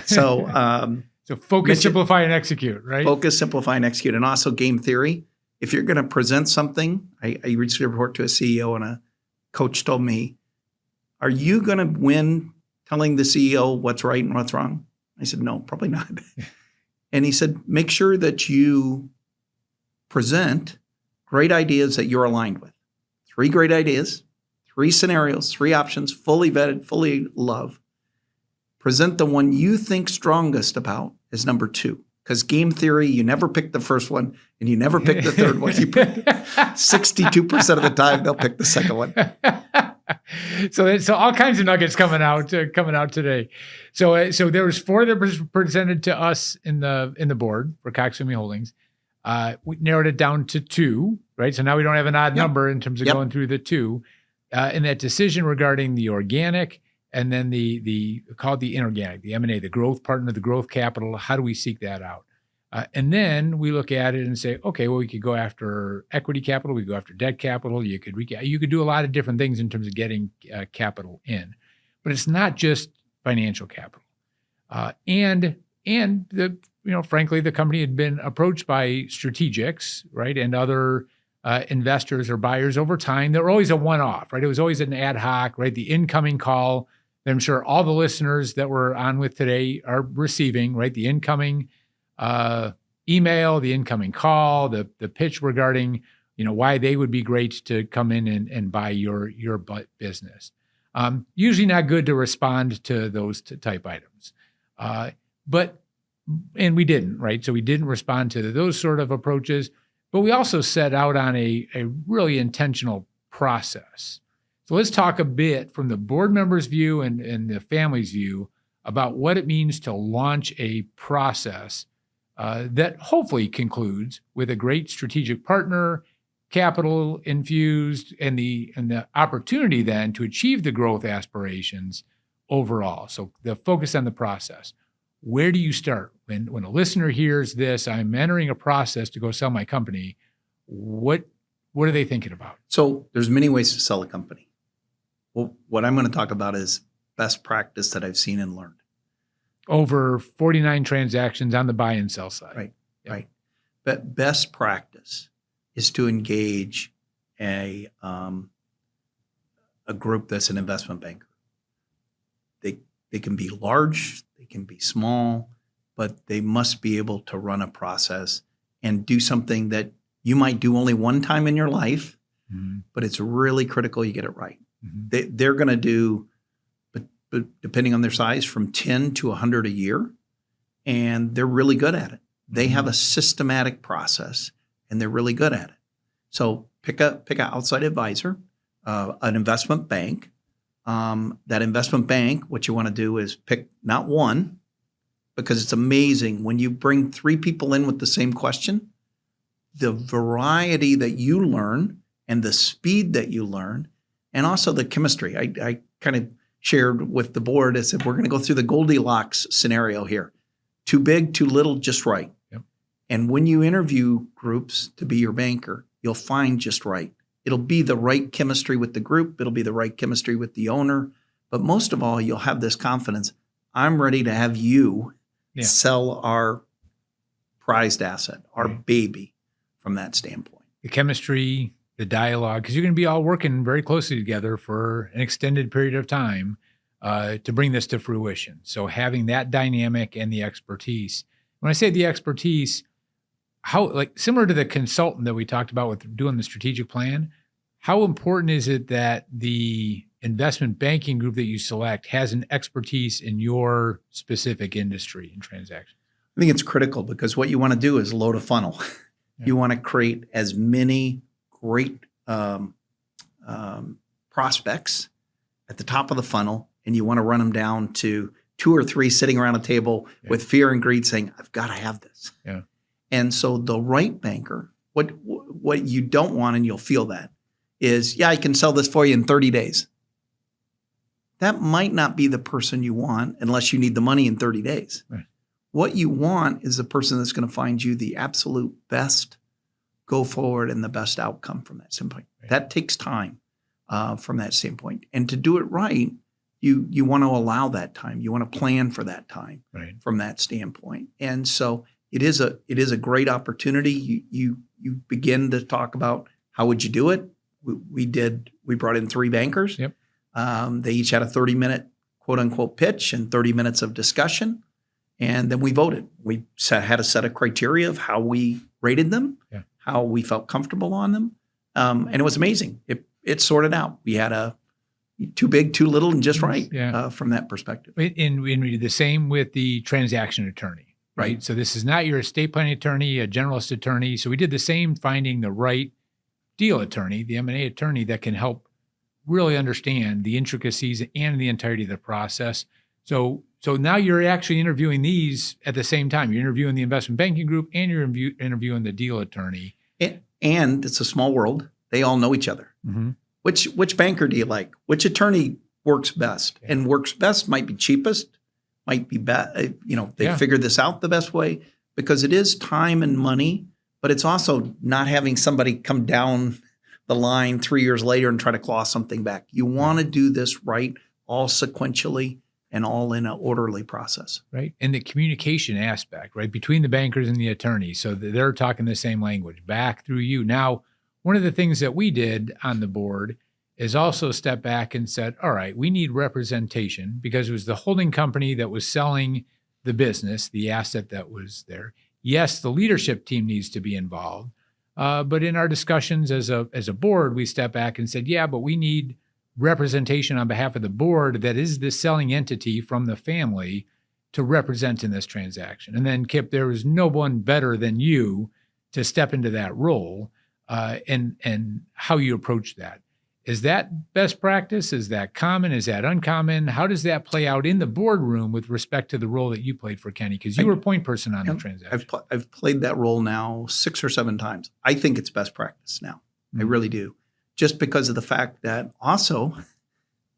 Speaker 2: So
Speaker 1: focus, simplify, and execute, right?
Speaker 2: Focus, simplify, and execute. And also game theory. If you're going to present something, I recently reported to a CEO, and a coach told me, are you going to win telling the CEO what's right and what's wrong? I said, no, probably not. And he said, make sure that you present great ideas that you're aligned with. 3 great ideas, 3 scenarios, 3 options, fully vetted, fully loved. Present the one you think strongest about as number 2. Because game theory, you never pick the first one and you never pick the third one. You pick 62% of the time, they'll pick the second one.
Speaker 1: So all kinds of nuggets coming out today. So there was 4 that was presented to us in the board for Cox Family Holdings. We narrowed it down to 2, right? So now we don't have an odd number in terms of going through the 2. And that decision regarding the organic and then the called the inorganic, the M&A, the growth partner, the growth capital. How do we seek that out? And then we look at it and say, okay, well, we could go after equity capital. We could go after debt capital. You could do a lot of different things in terms of getting capital in. But it's not just financial capital. And And frankly, the company had been approached by strategics, right, and other investors or buyers over time. They were always a one-off, right? It was always an ad hoc, right? The incoming call that I'm sure all the listeners that we're on with today are receiving, right? The incoming email, the incoming call, the pitch regarding, why they would be great to come in and buy your business. Usually not good to respond to those type items. And we didn't, right? So we didn't respond to those sort of approaches, but we also set out on a really intentional process. So let's talk a bit from the board member's view and the family's view about what it means to launch a process that hopefully concludes with a great strategic partner, capital infused, and the opportunity then to achieve the growth aspirations overall. So the focus on the process. Where do you start? When a listener hears this, I'm entering a process to go sell my company, what are they thinking about?
Speaker 2: So there's many ways to sell a company. Well, what I'm going to talk about is best practice that I've seen and learned.
Speaker 1: Over 49 transactions on the buy and sell side.
Speaker 2: Right, right. But best practice is to engage a group that's an investment banker. They can be large, they can be small, but they must be able to run a process and do something that you might do only one time in your life, but it's really critical you get it right. They're going to do, but depending on their size, from 10 to 100 a year, and they're really good at it. They have a systematic process, and they're really good at it. So pick an outside advisor, an investment bank. That investment bank, what you want to do is pick not one, because it's amazing when you bring 3 people in with the same question, the variety that you learn and the speed that you learn, and also the chemistry. I kind of shared with the board, I said, we're going to go through the Goldilocks scenario here. Too big, too little, just right.
Speaker 1: Yep.
Speaker 2: And when you interview groups to be your banker, you'll find just right. It'll be the right chemistry with the group. It'll be the right chemistry with the owner. But most of all, you'll have this confidence. I'm ready to have you sell our prized asset, our baby, from that standpoint.
Speaker 1: The chemistry, the dialogue, because you're going to be all working very closely together for an extended period of time to bring this to fruition. So having that dynamic and the expertise. When I say the expertise, similar to the consultant that we talked about with doing the strategic plan, how important is it that the investment banking group that you select has an expertise in your specific industry and transaction?
Speaker 2: I think it's critical because what you want to do is load a funnel. Yeah. You want to create as many great prospects at the top of the funnel, and you want to run them down to 2 or 3 sitting around a table with fear and greed saying, I've got to have this.
Speaker 1: Yeah.
Speaker 2: And so the right banker, what you don't want, and you'll feel that, is, I can sell this for you in 30 days. That might not be the person you want unless you need the money in 30 days.
Speaker 1: Right.
Speaker 2: What you want is the person that's going to find you the absolute best go forward and the best outcome from that standpoint. Right. That takes time from that standpoint. And to do it right, you want to allow that time. You want to plan for that time from that standpoint. And so it is a great opportunity. You begin to talk about how would you do it. We brought in 3 bankers.
Speaker 1: Yep.
Speaker 2: They each had a 30-minute quote unquote pitch and 30 minutes of discussion. And then we voted. We had a set of criteria of how we rated them, how we felt comfortable on them. And it was amazing. It sorted out. We had a too big, too little, and just right from that perspective.
Speaker 1: And we did the same with the transaction attorney. Right. So this is not your estate planning attorney, a generalist attorney. So we did the same, finding the right deal attorney, the M&A attorney that can help really understand the intricacies and the entirety of the process. So now you're actually interviewing these at the same time. You're interviewing the investment banking group and you're interviewing the deal attorney.
Speaker 2: And it's a small world. They all know each other. Mm-hmm. Which banker do you like? Which attorney works best? Yeah. And works best might be cheapest. Might be bad, they figured this out the best way, because it is time and money, but it's also not having somebody come down the line 3 years later and try to claw something back. You want to do this right, all sequentially, and all in an orderly process.
Speaker 1: Right. And the communication aspect, right, between the bankers and the attorneys, so that they're talking the same language back through you. Now, one of the things that we did on the board is also step back and said, all right, we need representation because it was the holding company that was selling the business, the asset that was there. Yes, the leadership team needs to be involved. But in our discussions as a board, we stepped back and said, yeah, but we need representation on behalf of the board that is the selling entity from the family to represent in this transaction. And then, Kip, there was no one better than you to step into that role, and how you approach that. Is that best practice? Is that common? Is that uncommon? How does that play out in the boardroom with respect to the role that you played for Kenny? Because you were a point person on the transaction.
Speaker 2: I've played that role now 6 or 7 times. I think it's best practice now. I really do. Just because of the fact that also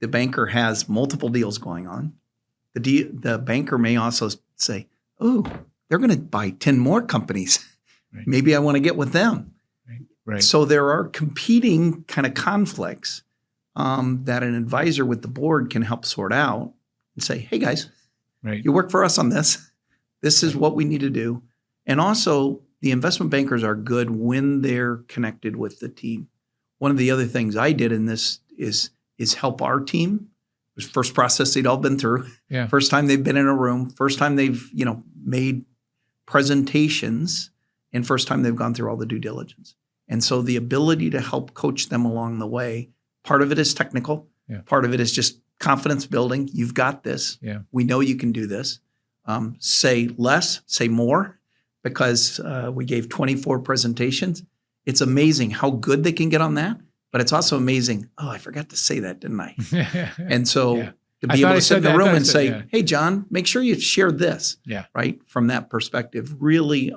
Speaker 2: the banker has multiple deals going on. The banker may also say, oh, they're going to buy 10 more companies.
Speaker 1: Right.
Speaker 2: Maybe I want to get with them.
Speaker 1: Right.
Speaker 2: So there are competing kind of conflicts that an advisor with the board can help sort out and say, hey, guys, you work for us on this. This is what we need to do. And also, the investment bankers are good when they're connected with the team. One of the other things I did in this is help our team. It was first process they'd all been through.
Speaker 1: Yeah.
Speaker 2: First time they've been in a room. First time they've made presentations, and first time they've gone through all the due diligence. And so the ability to help coach them along the way, part of it is technical.
Speaker 1: Yeah.
Speaker 2: Part of it is just confidence building. You've got this.
Speaker 1: Yeah.
Speaker 2: We know you can do this. Say less, say more, because we gave 24 presentations. It's amazing how good they can get on that, but it's also amazing. Oh, I forgot to say that, didn't I? And so to be able to sit in the room and say, hey, John, make sure you share this, right? From that perspective, really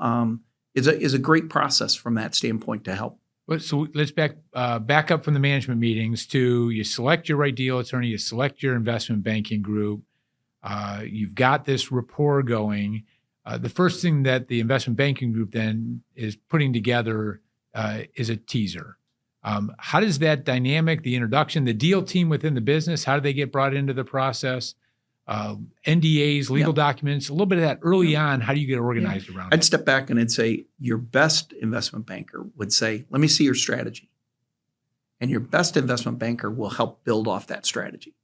Speaker 2: is a great process from that standpoint to help.
Speaker 1: So let's back up from the management meetings to you select your right deal attorney, you select your investment banking group, you've got this rapport going. The first thing that the investment banking group then is putting together is a teaser. How does that dynamic, the introduction, the deal team within the business, how do they get brought into the process? NDAs, legal documents, a little bit of that early on. How do you get organized around it?
Speaker 2: I'd step back and I'd say your best investment banker would say, let me see your strategy. And your best investment banker will help build off that strategy.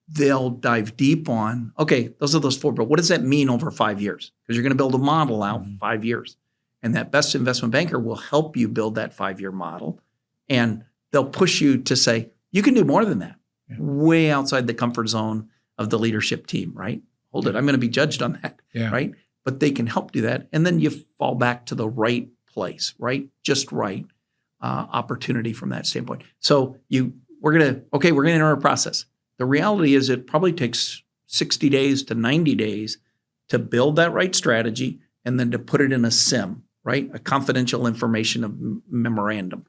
Speaker 2: They'll dive deep on, okay, those are those 4, but what does that mean over 5 years? Because you're going to build a model out 5 years. And that best investment banker will help you build that 5-year model. And they'll push you to say, you can do more than that. Way outside the comfort zone of the leadership team, right? Hold it, I'm going to be judged on that, right? But they can help do that. And then you fall back to the right place, right? Just right opportunity from that standpoint. So we're going to enter our process. The reality is it probably takes 60 days to 90 days to build that right strategy and then to put it in a SIM, right? A confidential information of memorandum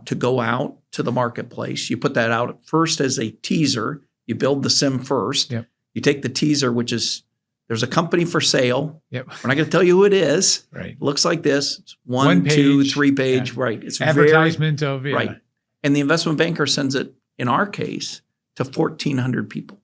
Speaker 2: to go out to the marketplace. You put that out first as a teaser. You build the SIM first.
Speaker 1: Yep.
Speaker 2: You take the teaser, which is there's a company for sale.
Speaker 1: Yep.
Speaker 2: We're not going to tell you who it is.
Speaker 1: Right.
Speaker 2: It looks like this. It's 1, 2, 3 page. Right. It's
Speaker 1: advertisement of
Speaker 2: right. And the investment banker sends it, in our case, to 1,400 people.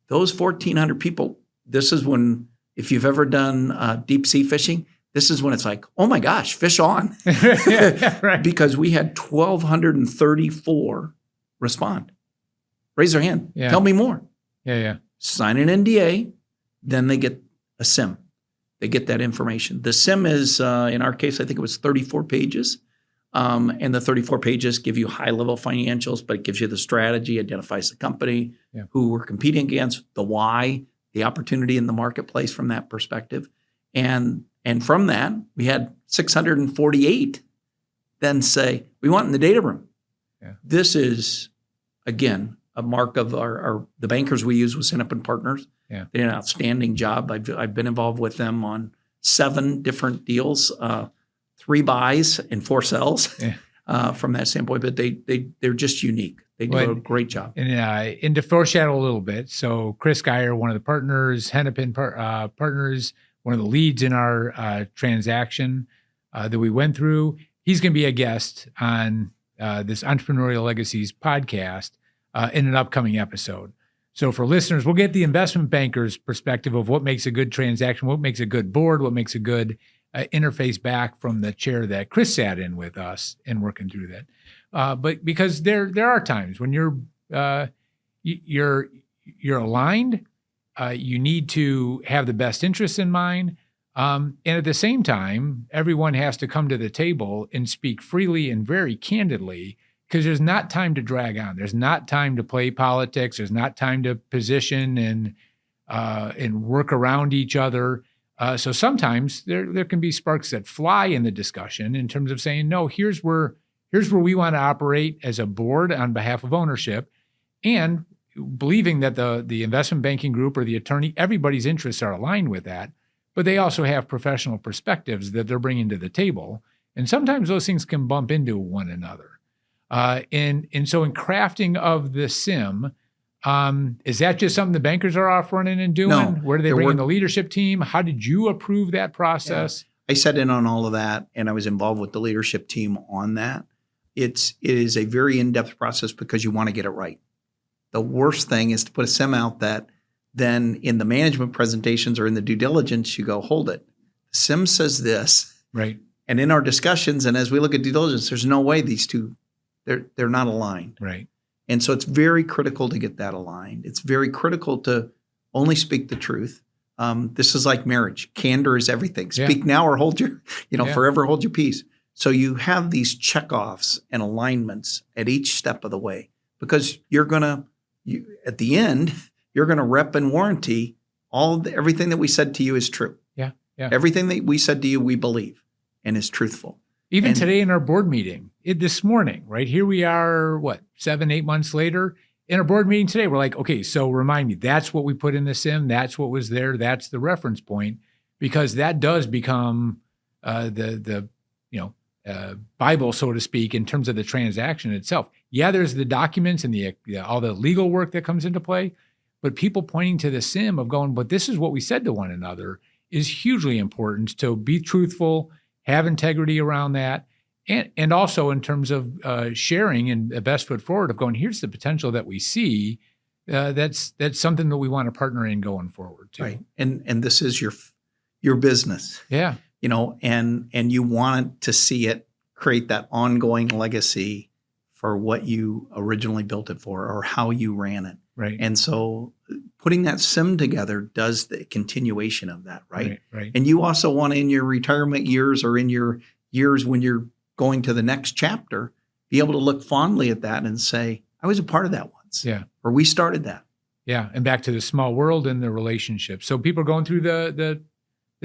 Speaker 2: Those 1,400 people, this is when, if you've ever done deep sea fishing, this is when it's like, oh my gosh, fish on.
Speaker 1: Right.
Speaker 2: Because we had 1,234 respond. Raise their hand. Tell me more. Sign an NDA. Then they get a SIM. They get that information. The SIM is, in our case, I think it was 34 pages. And the 34 pages give you high-level financials, but it gives you the strategy, identifies the company, who we're competing against, the why, the opportunity in the marketplace from that perspective. And from that, we had 648 then say, we want in the data room. This is, again, a mark of the bankers we use with Hennepin Partners. They did an outstanding job. I've been involved with them on 7 different deals, 3 buys and 4 sells from that standpoint. But they're just unique. They do a great job.
Speaker 1: And to foreshadow a little bit, so Chris Geyer, one of the partners, Hennepin Partners, one of the leads in our transaction that we went through, he's going to be a guest on this Entrepreneurial Legacies podcast in an upcoming episode. So for listeners, we'll get the investment banker's perspective of what makes a good transaction, what makes a good board, what makes a good interface back from the chair that Chris sat in with us and working through that. But because there are times when you're aligned, you need to have the best interests in mind. And at the same time, everyone has to come to the table and speak freely and very candidly, because there's not time to drag on. There's not time to play politics. There's not time to position and work around each other. So sometimes there can be sparks that fly in the discussion in terms of saying, no, here's where we want to operate as a board on behalf of ownership, and believing that the investment banking group or the attorney, everybody's interests are aligned with that, but they also have professional perspectives that they're bringing to the table. And sometimes those things can bump into one another. And so in crafting of the SIM, is that just something the bankers are off running and doing?
Speaker 2: No,
Speaker 1: Where do they bring in the leadership team? How did you approve that process?
Speaker 2: I sat in on all of that, and I was involved with the leadership team on that. It is a very in-depth process because you want to get it right. The worst thing is to put a SIM out that then in the management presentations or in the due diligence, you go, hold it. The SIM says this.
Speaker 1: Right.
Speaker 2: And in our discussions, and as we look at due diligence, there's no way these two, they're not aligned.
Speaker 1: Right.
Speaker 2: And so it's very critical to get that aligned. It's very critical to only speak the truth. This is like marriage. Candor is everything. Speak now or hold your, forever hold your peace. So you have these checkoffs and alignments at each step of the way, because at the end, you're going to rep and warranty everything that we said to you is true.
Speaker 1: Yeah. Yeah.
Speaker 2: Everything that we said to you, we believe and is truthful.
Speaker 1: Even today in our board meeting, this morning, right here we are, 7-8 months later, in our board meeting today, we're like, okay, so remind me, that's what we put in the SIM, that's what was there, that's the reference point, because that does become the Bible, so to speak, in terms of the transaction itself. Yeah, there's the documents and all the legal work that comes into play, but people pointing to the SIM of going, but this is what we said to one another is hugely important to be truthful, have integrity around that. And also in terms of sharing and the best foot forward of going, here's the potential that we see. That's something that we want to partner in going forward too.
Speaker 2: Right. And this is your business.
Speaker 1: Yeah.
Speaker 2: And you want to see it create that ongoing legacy for what you originally built it for or how you ran it.
Speaker 1: Right.
Speaker 2: And so putting that SIM together does the continuation of that, right?
Speaker 1: Right.
Speaker 2: And you also want in your retirement years or in your years when you're going to the next chapter, be able to look fondly at that and say, I was a part of that once.
Speaker 1: Yeah.
Speaker 2: Or we started that.
Speaker 1: Yeah. And back to the small world and the relationship. So people are going through the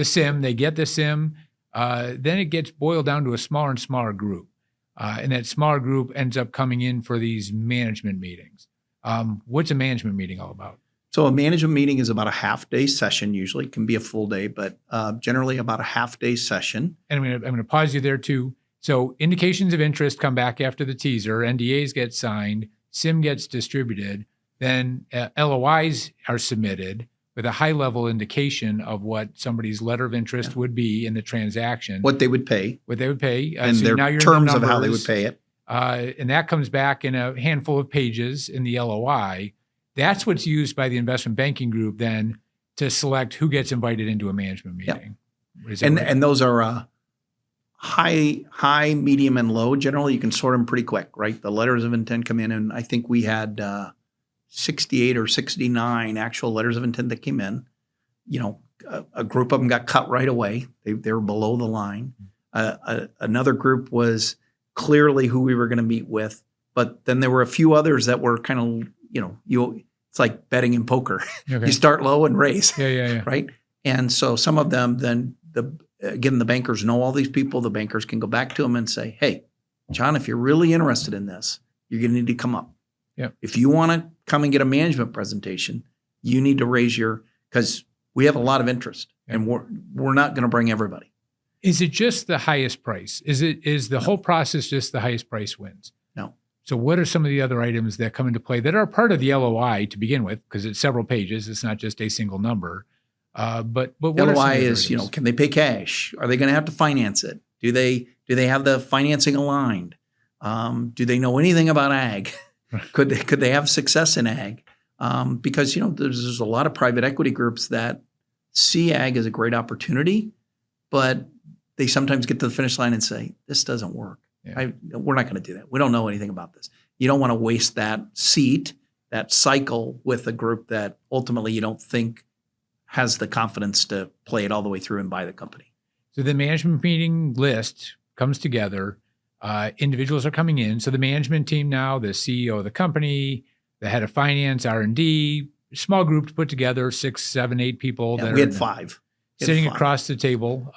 Speaker 1: SIM, they get the SIM, then it gets boiled down to a smaller and smaller group. And that smaller group ends up coming in for these management meetings. What's a management meeting all about?
Speaker 2: So a management meeting is about a half-day session. Usually, it can be a full day, but generally about a half-day session.
Speaker 1: And I'm going to pause you there too. So indications of interest come back after the teaser. NDAs get signed. SIM gets distributed. Then LOIs are submitted with a high-level indication of what somebody's letter of interest would be in the transaction.
Speaker 2: What they would pay.
Speaker 1: And
Speaker 2: so their
Speaker 1: now you're
Speaker 2: terms of how they would pay it.
Speaker 1: And that comes back in a handful of pages in the LOI. That's what's used by the investment banking group then to select who gets invited into a management meeting.
Speaker 2: Yep. And those are high, medium, and low. Generally, you can sort them pretty quick, right? The letters of intent come in, and I think we had 68 or 69 actual letters of intent that came in. A group of them got cut right away. They were below the line. Another group was clearly who we were going to meet with. But then there were a few others that were kind of, it's like betting in poker. Okay. You start low and raise.
Speaker 1: Yeah.
Speaker 2: Right. And so some of them then, the bankers know all these people. The bankers can go back to them and say, hey, John, if you're really interested in this, you're going to need to come up.
Speaker 1: Yep.
Speaker 2: If you want to come and get a management presentation, you need to raise because we have a lot of interest and we're not going to bring everybody.
Speaker 1: Is it just the highest price? Is the whole process just the highest price wins?
Speaker 2: No.
Speaker 1: So what are some of the other items that come into play that are part of the LOI to begin with? Because it's several pages. It's not just a single number. But what
Speaker 2: LOI is, can they pay cash? Are they going to have to finance it? Do they have the financing aligned? Do they know anything about ag? Could they have success in ag? Because, there's a lot of private equity groups that see ag as a great opportunity, but they sometimes get to the finish line and say, this doesn't work.
Speaker 1: Yeah.
Speaker 2: We're not going to do that. We don't know anything about this. You don't want to waste that seat, that cycle with a group that ultimately you don't think has the confidence to play it all the way through and buy the company.
Speaker 1: So the management meeting list comes together. Individuals are coming in. So the management team now, the CEO of the company, the head of finance, R&D, small group to put together, 6, 7, 8 people.
Speaker 2: Yeah, we had 5.
Speaker 1: Sitting across the table.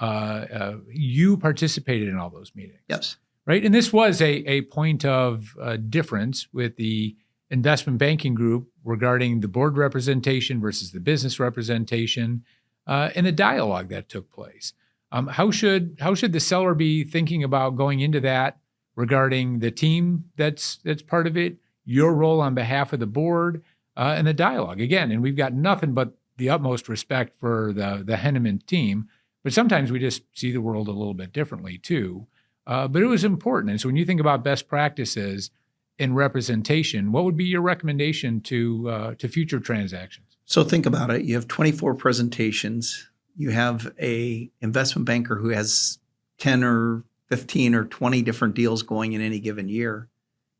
Speaker 1: You participated in all those meetings.
Speaker 2: Yes.
Speaker 1: Right. And this was a point of difference with the investment banking group regarding the board representation versus the business representation and the dialogue that took place. How should the seller be thinking about going into that regarding the team that's part of it, your role on behalf of the board, and the dialogue? Again, and we've got nothing but the utmost respect for the Henneman team, but sometimes we just see the world a little bit differently too. But it was important. And so when you think about best practices in representation, what would be your recommendation to future transactions?
Speaker 2: So think about it. You have 24 presentations. You have a investment banker who has 10 or 15 or 20 different deals going in any given year.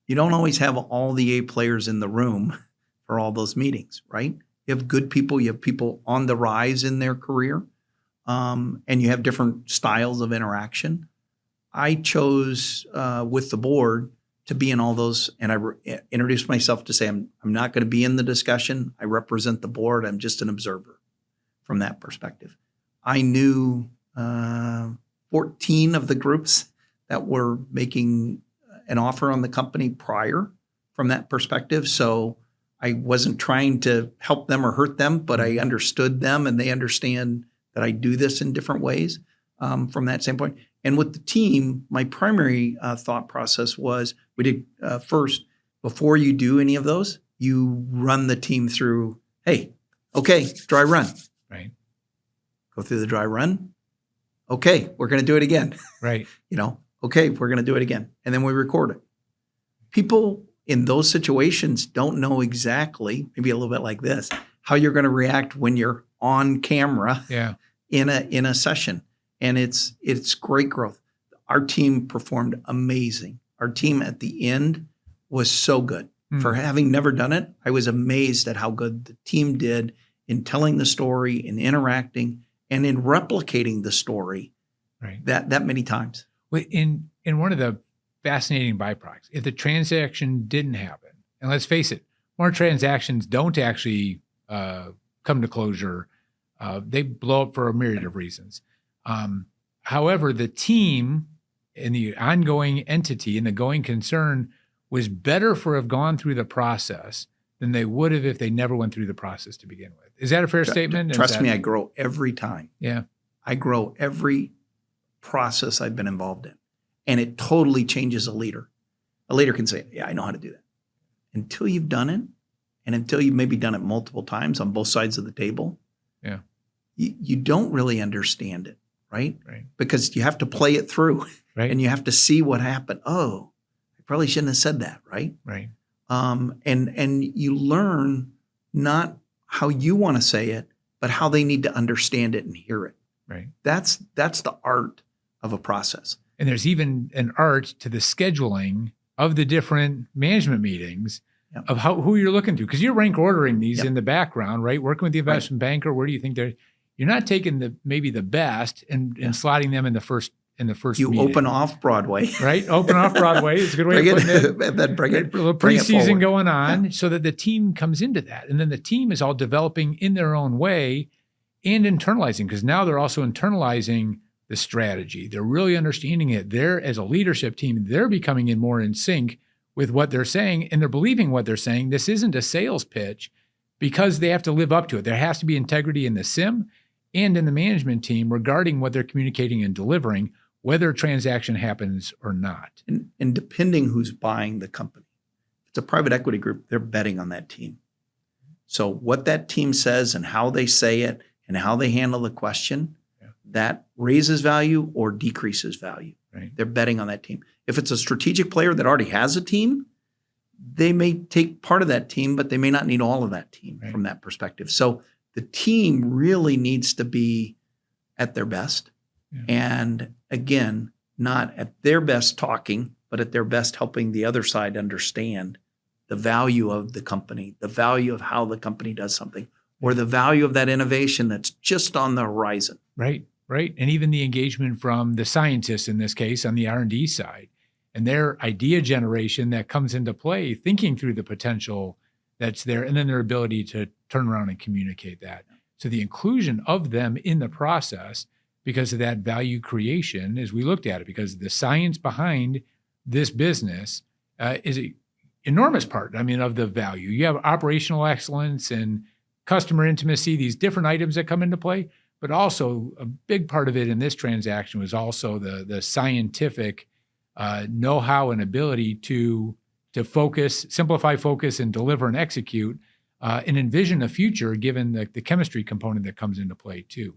Speaker 2: You don't always have all the A players in the room for all those meetings, right? You have good people. You have people on the rise in their career, and you have different styles of interaction. I chose with the board to be in all those, and I introduced myself to say, I'm not going to be in the discussion. I represent the board. I'm just an observer from that perspective. I knew 14 of the groups that were making an offer on the company prior from that perspective. So I wasn't trying to help them or hurt them, but I understood them and they understand that I do this in different ways from that standpoint. And with the team, my primary thought process was we did first, before you do any of those, you run the team through, hey, okay, dry run.
Speaker 1: Right.
Speaker 2: Go through the dry run. Okay, we're going to do it again.
Speaker 1: Right.
Speaker 2: Okay, we're going to do it again. And then we record it. People in those situations don't know exactly, maybe a little bit like this, how you're going to react when you're on camera in a session. And it's great growth. Our team performed amazing. Our team at the end was so good. For having never done it, I was amazed at how good the team did in telling the story, in interacting, and in replicating the story that many times.
Speaker 1: In one of the fascinating byproducts, if the transaction didn't happen, and let's face it, more transactions don't actually come to closure. They blow up for a myriad of reasons. However, the team and the ongoing entity and the going concern was better for have gone through the process than they would have if they never went through the process to begin with. Is that a fair statement?
Speaker 2: Trust me, I grow every time.
Speaker 1: Yeah.
Speaker 2: I grow every process I've been involved in. And it totally changes a leader. A leader can say, yeah, I know how to do that. Until you've done it, and until you've maybe done it multiple times on both sides of the table, you don't really understand it, right? Because you have to play it through. And you have to see what happened. Oh, I probably shouldn't have said that, right? And you learn not how you want to say it, but how they need to understand it and hear it. That's the art of a process.
Speaker 1: And there's even an art to the scheduling of the different management meetings of who you're looking to, because you're rank ordering these in the background, right? Working with the investment banker, where do you think you're not taking maybe the best and slotting them in the first
Speaker 2: you
Speaker 1: meeting.
Speaker 2: Open off Broadway.
Speaker 1: Open off Broadway is a good way of putting it.
Speaker 2: And then bring it
Speaker 1: a little preseason going on so that the team comes into that. And then the team is all developing in their own way and internalizing, because now they're also internalizing the strategy. They're really understanding it. They're, as a leadership team, they're becoming more in sync with what they're saying, and they're believing what they're saying. This isn't a sales pitch because they have to live up to it. There has to be integrity in the SIM and in the management team regarding what they're communicating and delivering, whether a transaction happens or not.
Speaker 2: And depending who's buying the company. If it's a private equity group, they're betting on that team. So what that team says and how they say it and how they handle the question, that raises value or decreases value. They're betting on that team. If it's a strategic player that already has a team, they may take part of that team, but they may not need all of that team
Speaker 1: Right.
Speaker 2: from that perspective. So the team really needs to be at their best.
Speaker 1: Yeah.
Speaker 2: And again, not at their best talking, but at their best helping the other side understand the value of the company, the value of how the company does something, or the value of that innovation that's just on the horizon.
Speaker 1: Right, right. And even the engagement from the scientists in this case on the R&D side and their idea generation that comes into play, thinking through the potential that's there, and then their ability to turn around and communicate that. So the inclusion of them in the process because of that value creation, as we looked at it, because the science behind this business is an enormous part, of the value. You have operational excellence and customer intimacy, these different items that come into play, but also a big part of it in this transaction was also the scientific know-how and ability to focus, simplify focus, and deliver and execute and envision a future given the chemistry component that comes into play too.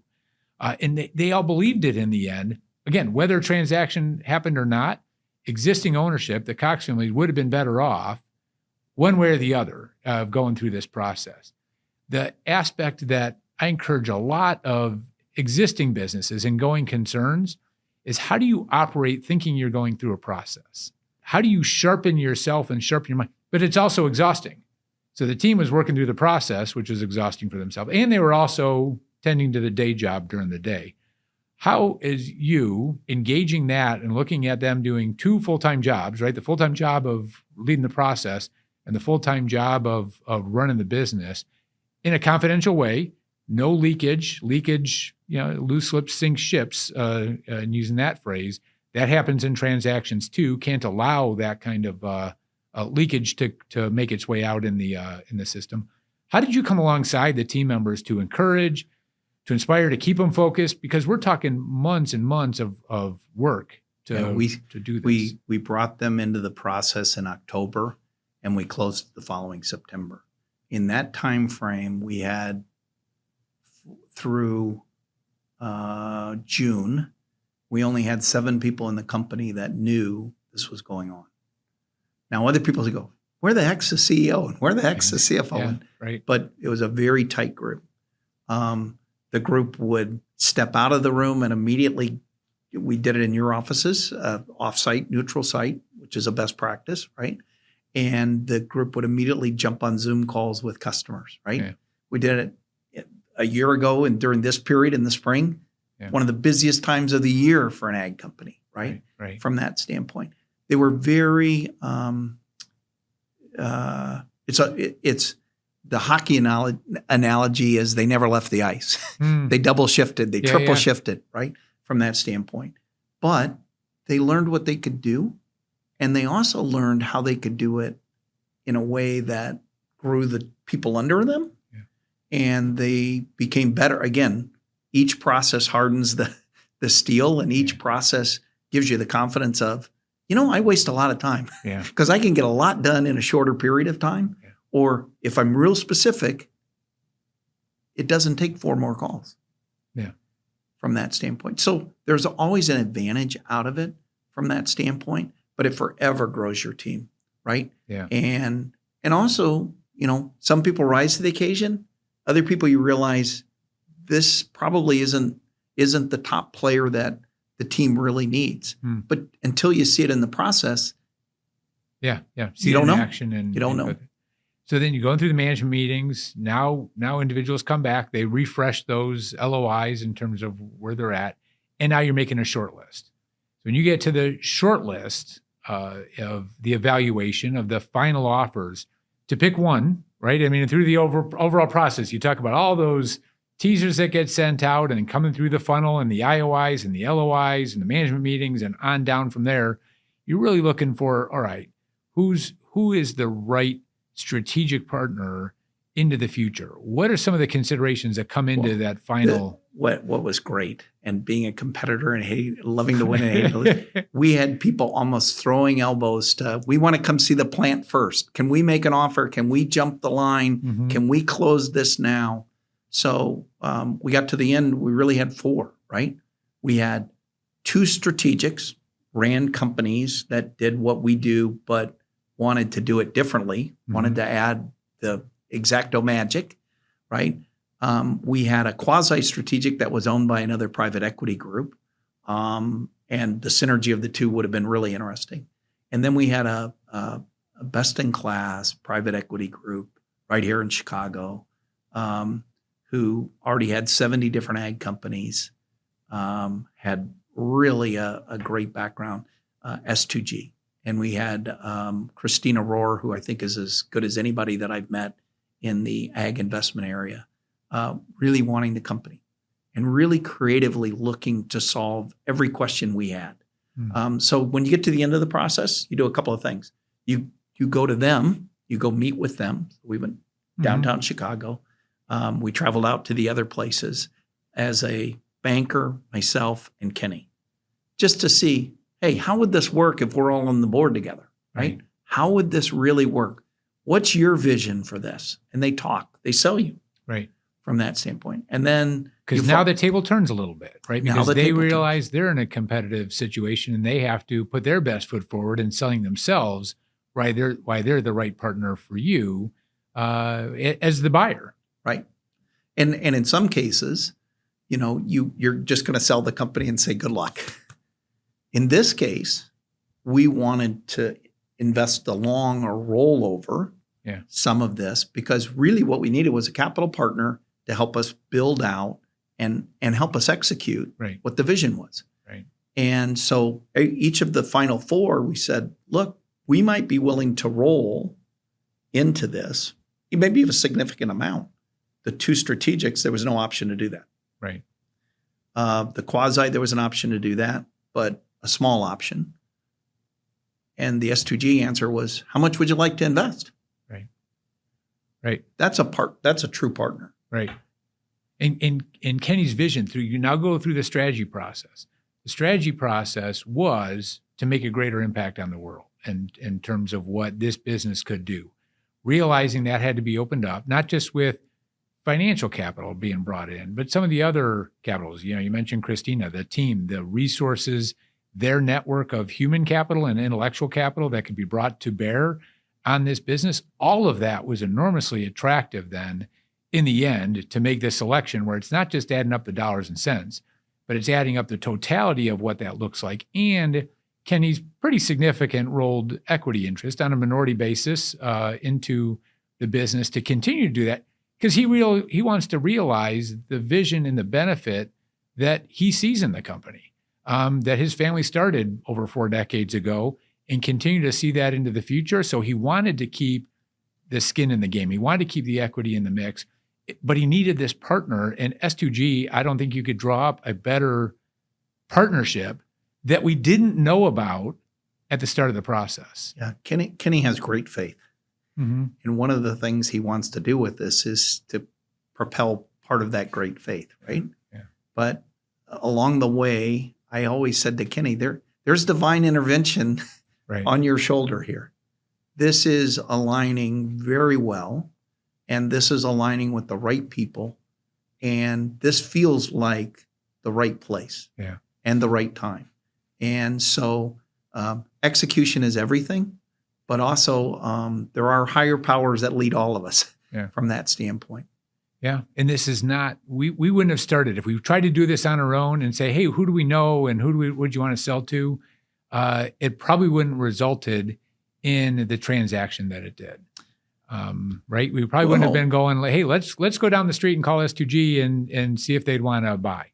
Speaker 1: And they all believed it in the end. Again, whether a transaction happened or not, existing ownership, the Cox family would have been better off one way or the other of going through this process. The aspect that I encourage a lot of existing businesses and going concerns is how do you operate thinking you're going through a process? How do you sharpen yourself and sharpen your mind? But it's also exhausting. So the team was working through the process, which was exhausting for themselves. And they were also tending to the day job during the day. How is you engaging that and looking at them doing two full-time jobs, right? The full-time job of leading the process and the full-time job of running the business in a confidential way, no leakage, loose lips sink ships, and using that phrase. That happens in transactions too. Can't allow that kind of leakage to make its way out in the system. How did you come alongside the team members to encourage, to inspire, to keep them focused? Because we're talking months and months of work to do this.
Speaker 2: We brought them into the process in October, and we closed the following September. In that time frame, we had through June, we only had 7 people in the company that knew this was going on. Now, other people go, where the heck's the CEO and where the heck's the CFO?
Speaker 1: Yeah, right.
Speaker 2: But it was a very tight group. The group would step out of the room and immediately, we did it in your offices, off-site, neutral site, which is a best practice, right? And the group would immediately jump on Zoom calls with customers, right?
Speaker 1: Yeah.
Speaker 2: We did it a year ago, and during this period in the spring, one of the busiest times of the year for an ag company, right?
Speaker 1: Right.
Speaker 2: From that standpoint, they were very. It's the hockey analogy is they never left the ice. They double shifted, they triple shifted, right? From that standpoint, but they learned what they could do. And they also learned how they could do it in a way that grew the people under them. Yeah. And they became better. Again, each process hardens the steel, and each process gives you the confidence of, I waste a lot of time because I can get a lot done in a shorter period of time. Yeah. Or if I'm real specific, it doesn't take 4 more calls. Yeah. From that standpoint. So there's always an advantage out of it from that standpoint. But it forever grows your team, right? Yeah. And also, some people rise to the occasion. Other people, you realize this probably isn't the top player that the team really needs. But until you see it in the process,
Speaker 1: see
Speaker 2: you don't know.
Speaker 1: Action and
Speaker 2: you don't know.
Speaker 1: So then you go through the management meetings. Now individuals come back. They refresh those LOIs in terms of where they're at, and now you're making a short list. So when you get to the short list of the evaluation of the final offers, to pick one, right? Through the overall process, you talk about all those teasers that get sent out and then coming through the funnel and the IOIs and the LOIs and the management meetings and on down from there. You're really looking for, all right, who is the right strategic partner into the future? What are some of the considerations that come into that final?
Speaker 2: What was great, and being a competitor and loving to win and hating to lose, we had people almost throwing elbows to, we want to come see the plant first. Can we make an offer? Can we jump the line? Mm-hmm. Can we close this now? So we got to the end, we really had 4, right? We had 2 strategics, ran companies that did what we do, but wanted to do it differently, wanted to add the Exacto magic, right? We had a quasi-strategic that was owned by another private equity group, and the synergy of the two would have been really interesting. And then we had a best-in-class private equity group right here in Chicago, who already had 70 different ag companies, had really a great background, S2G. And we had Christina Rohr, who I think is as good as anybody that I've met in the ag investment area, really wanting the company and really creatively looking to solve every question we had. So when you get to the end of the process, you do a couple of things. You go to them, you go meet with them. We went downtown Chicago. We traveled out to the other places as a banker, myself, and Kenny, just to see, hey, how would this work if we're all on the board together, right? How would this really work? What's your vision for this? And they talk, they sell you from that standpoint. And then
Speaker 1: because now the table turns a little bit, right? Because they realize they're in a competitive situation and they have to put their best foot forward in selling themselves, why they're the right partner for you as the buyer.
Speaker 2: Right. And in some cases, you're just going to sell the company and say, good luck. In this case, we wanted to invest along or roll over some of this because really what we needed was a capital partner to help us build out and help us execute what the vision was.
Speaker 1: Right.
Speaker 2: And so each of the final four, we said, look, we might be willing to roll into this. It may be a significant amount. The two strategics, there was no option to do that.
Speaker 1: Right.
Speaker 2: The quasi, there was an option to do that, but a small option. And the S2G answer was, how much would you like to invest?
Speaker 1: Right.
Speaker 2: That's a true partner.
Speaker 1: Right. And Kenny's vision you now go through the strategy process. The strategy process was to make a greater impact on the world and in terms of what this business could do. Realizing that had to be opened up, not just with financial capital being brought in, but some of the other capitals. You mentioned Christina, the team, the resources, their network of human capital and intellectual capital that could be brought to bear on this business. All of that was enormously attractive then in the end to make this selection where it's not just adding up the dollars and cents, but it's adding up the totality of what that looks like. And Kenny's pretty significant rolled equity interest on a minority basis into the business to continue to do that because he wants to realize the vision and the benefit that he sees in the company, that his family started over 4 decades ago and continue to see that into the future. So he wanted to keep the skin in the game. He wanted to keep the equity in the mix, but he needed this partner. And S2G, I don't think you could draw up a better partnership that we didn't know about at the start of the process.
Speaker 2: Yeah, Kenny has great faith. And one of the things he wants to do with this is to propel part of that great faith, right?
Speaker 1: Yeah.
Speaker 2: But along the way, I always said to Kenny, there's divine intervention on your shoulder here. This is aligning very well, and this is aligning with the right people, and this feels like the right place and the right time. And so execution is everything, but also there are higher powers that lead all of us from that standpoint.
Speaker 1: Yeah. And this is not, we wouldn't have started if we tried to do this on our own and say, hey, who do we know and would you want to sell to? It probably wouldn't have resulted in the transaction that it did. Right? We probably wouldn't have been going like, hey, let's go down the street and call S2G and see if they'd want to buy.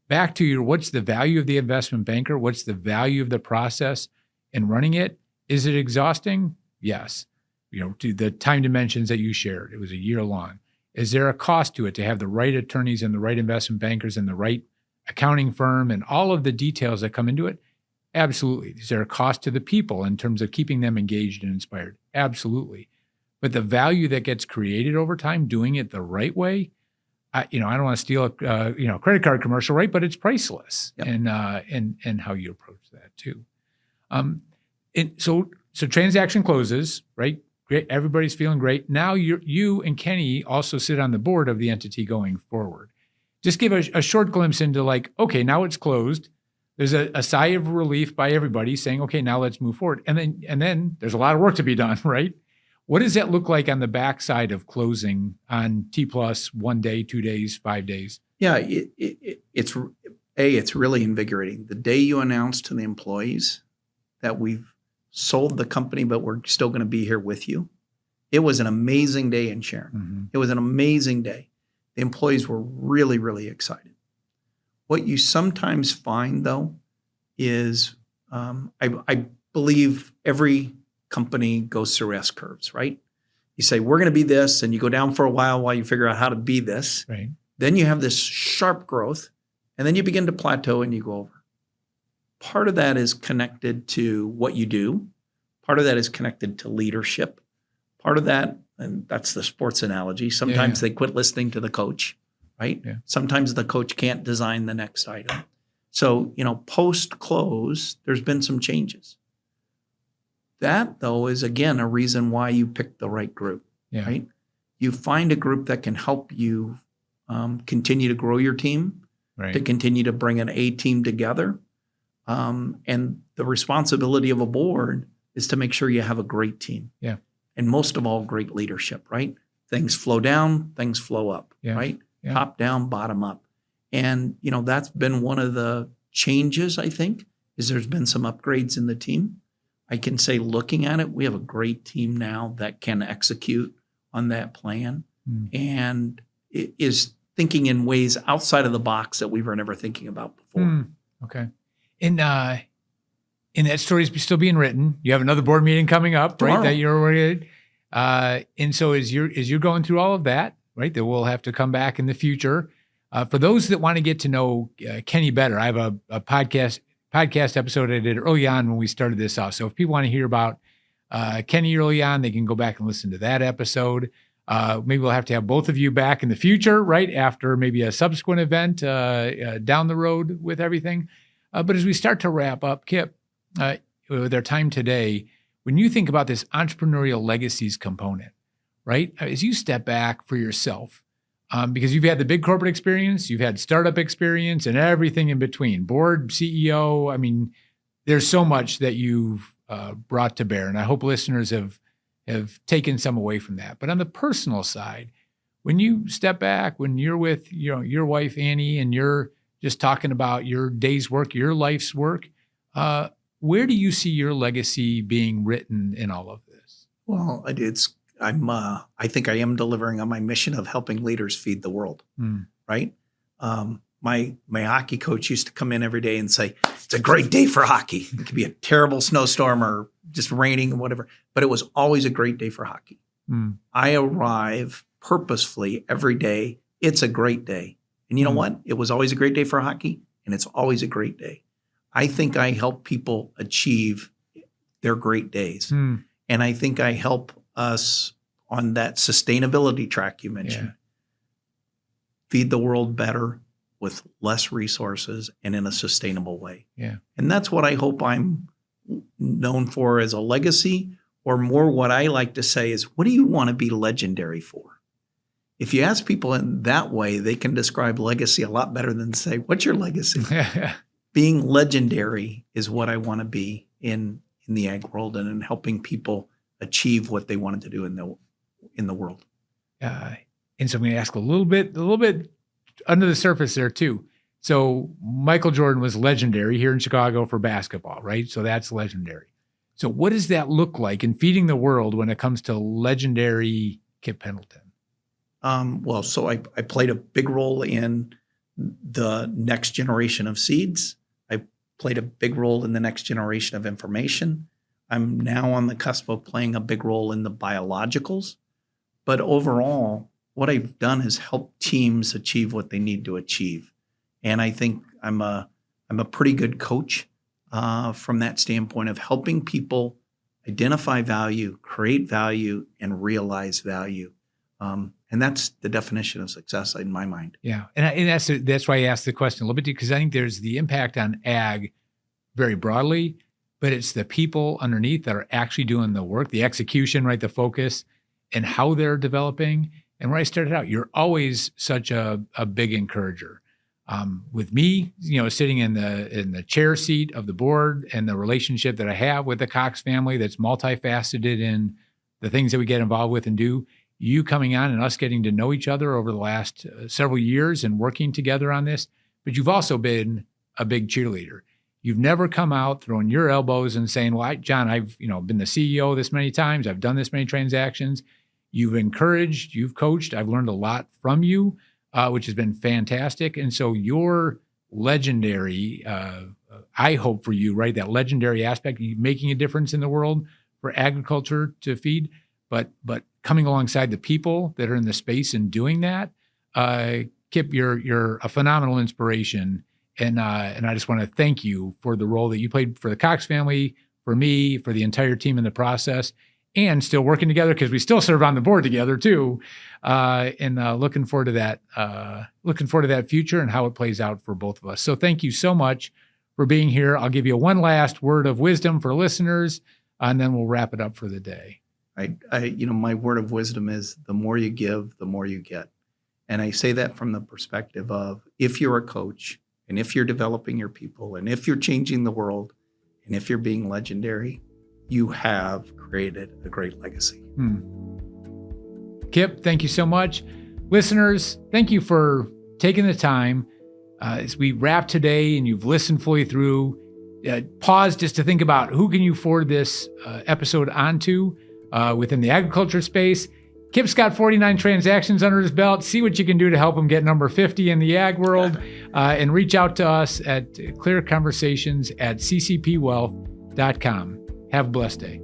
Speaker 1: Back to what's the value of the investment banker? What's the value of the process in running it? Is it exhausting? Yes. To the time dimensions that you shared, it was a year long. Is there a cost to it to have the right attorneys and the right investment bankers and the right accounting firm and all of the details that come into it? Absolutely. Is there a cost to the people in terms of keeping them engaged and inspired? Absolutely. But the value that gets created over time, doing it the right way, I don't want to steal a credit card commercial, right? But it's priceless, and how you approach that too. So transaction closes, right? Great, everybody's feeling great. Now you and Kenny also sit on the board of the entity going forward. Just give a short glimpse into okay, now it's closed. there's a sigh of relief by everybody saying, okay, now let's move forward. And then there's a lot of work to be done, right? What does that look like on the backside of closing on T plus 1 day, 2 days, 5 days?
Speaker 2: Yeah, it's really invigorating. The day you announce to the employees that we've sold the company, but we're still going to be here with you. It was an amazing day in Sharon.
Speaker 1: Mm-hmm.
Speaker 2: It was an amazing day. The employees were really, really excited. What you sometimes find, though, is I believe every company goes through S curves, right? You say, we're going to be this, and you go down for a while you figure out how to be this.
Speaker 1: Right.
Speaker 2: Then you have this sharp growth, and then you begin to plateau and you go over. Part of that is connected to what you do. Part of that is connected to leadership. Part of that, and that's the sports analogy, sometimes they quit listening to the coach, right?
Speaker 1: Yeah.
Speaker 2: Sometimes the coach can't design the next item. So, post-close, there's been some changes. That, though, is, again, a reason why you pick the right group, right? You find a group that can help you continue to grow your team,
Speaker 1: right,
Speaker 2: to continue to bring an A team together. And the responsibility of a board is to make sure you have a great team.
Speaker 1: Yeah.
Speaker 2: And most of all, great leadership, right? Things flow down, things flow up, right?
Speaker 1: Yeah.
Speaker 2: Top down, bottom up. And, that's been one of the changes, I think, is there's been some upgrades in the team. I can say, looking at it, we have a great team now that can execute on that plan and it is thinking in ways outside of the box that we were never thinking about before.
Speaker 1: Okay. And that story's still being written. You have another board meeting coming up,
Speaker 2: Tomorrow.
Speaker 1: right? That you're already. And so as you're going through all of that, right, that we'll have to come back in the future. For those that want to get to know Kenny better, I have a podcast episode I did early on when we started this off. So if people want to hear about Kenny early on, they can go back and listen to that episode. Maybe we'll have to have both of you back in the future, right, after maybe a subsequent event down the road with everything. But as we start to wrap up, Kip, with our time today, when you think about this entrepreneurial legacies component, right, as you step back for yourself, because you've had the big corporate experience, you've had startup experience, and everything in between, board, CEO, I mean, there's so much that you've brought to bear, and I hope listeners have taken some away from that. But on the personal side, when you step back, when you're with your wife, Annie, and you're just talking about your day's work, your life's work, where do you see your legacy being written in all of this?
Speaker 2: Well, I think I am delivering on my mission of helping leaders feed the world, right? My hockey coach used to come in every day and say, it's a great day for hockey. It could be a terrible snowstorm or just raining and whatever, but it was always a great day for hockey. I arrive purposefully every day. It's a great day. And you know what? It was always a great day for hockey, and it's always a great day. I think I help people achieve their great days. And I think I help us on that sustainability track you mentioned, feed the world better with less resources and in a sustainable way.
Speaker 1: Yeah.
Speaker 2: And that's what I hope I'm known for as a legacy, or more what I like to say is, what do you want to be legendary for? If you ask people in that way, they can describe legacy a lot better than say, what's your legacy? Being legendary is what I want to be in the ag world and in helping people achieve what they wanted to do in the world.
Speaker 1: And so I'm going to ask a little bit under the surface there too. So Michael Jordan was legendary here in Chicago for basketball, right? So that's legendary. So what does that look like in feeding the world when it comes to legendary Kip Pendleton?
Speaker 2: So I played a big role in the next generation of seeds. I played a big role in the next generation of information. I'm now on the cusp of playing a big role in the biologicals. But overall, what I've done is help teams achieve what they need to achieve. And I think I'm a pretty good coach from that standpoint of helping people identify value, create value, and realize value. And that's the definition of success in my mind.
Speaker 1: Yeah, and that's why I asked the question a little bit, because I think there's the impact on ag very broadly, but it's the people underneath that are actually doing the work, the execution, right, the focus, and how they're developing. And when I started out, you're always such a big encourager. with me, sitting in the chair seat of the board, and the relationship that I have with the Cox family that's multifaceted in the things that we get involved with and do. You coming on and us getting to know each other over the last several years and working together on this. But you've also been a big cheerleader. You've never come out throwing your elbows and saying, well, John, I've been the CEO this many times. I've done this many transactions. You've encouraged, you've coached. I've learned a lot from you, which has been fantastic. And so you're legendary, I hope for you, right? That legendary aspect, making a difference in the world for agriculture to feed, but coming alongside the people that are in the space and doing that. Kip, you're a phenomenal inspiration. And I just want to thank you for the role that you played for the Cox family, for me, for the entire team in the process, and still working together because we still serve on the board together too. And looking forward to that. Looking forward to that future and how it plays out for both of us. So thank you so much for being here. I'll give you one last word of wisdom for listeners, and then we'll wrap it up for the day.
Speaker 2: My word of wisdom is the more you give, the more you get. And I say that from the perspective of if you're a coach, and if you're developing your people, and if you're changing the world, and if you're being legendary, you have created a great legacy.
Speaker 1: Kip, thank you so much. Listeners, thank you for taking the time. As we wrap today and you've listened fully through, pause just to think about who can you forward this episode onto within the agriculture space. Kip's got 49 transactions under his belt. See what you can do to help him get number 50 in the ag world, and reach out to us at clearconversations@ccpwealth.com. Have a blessed day.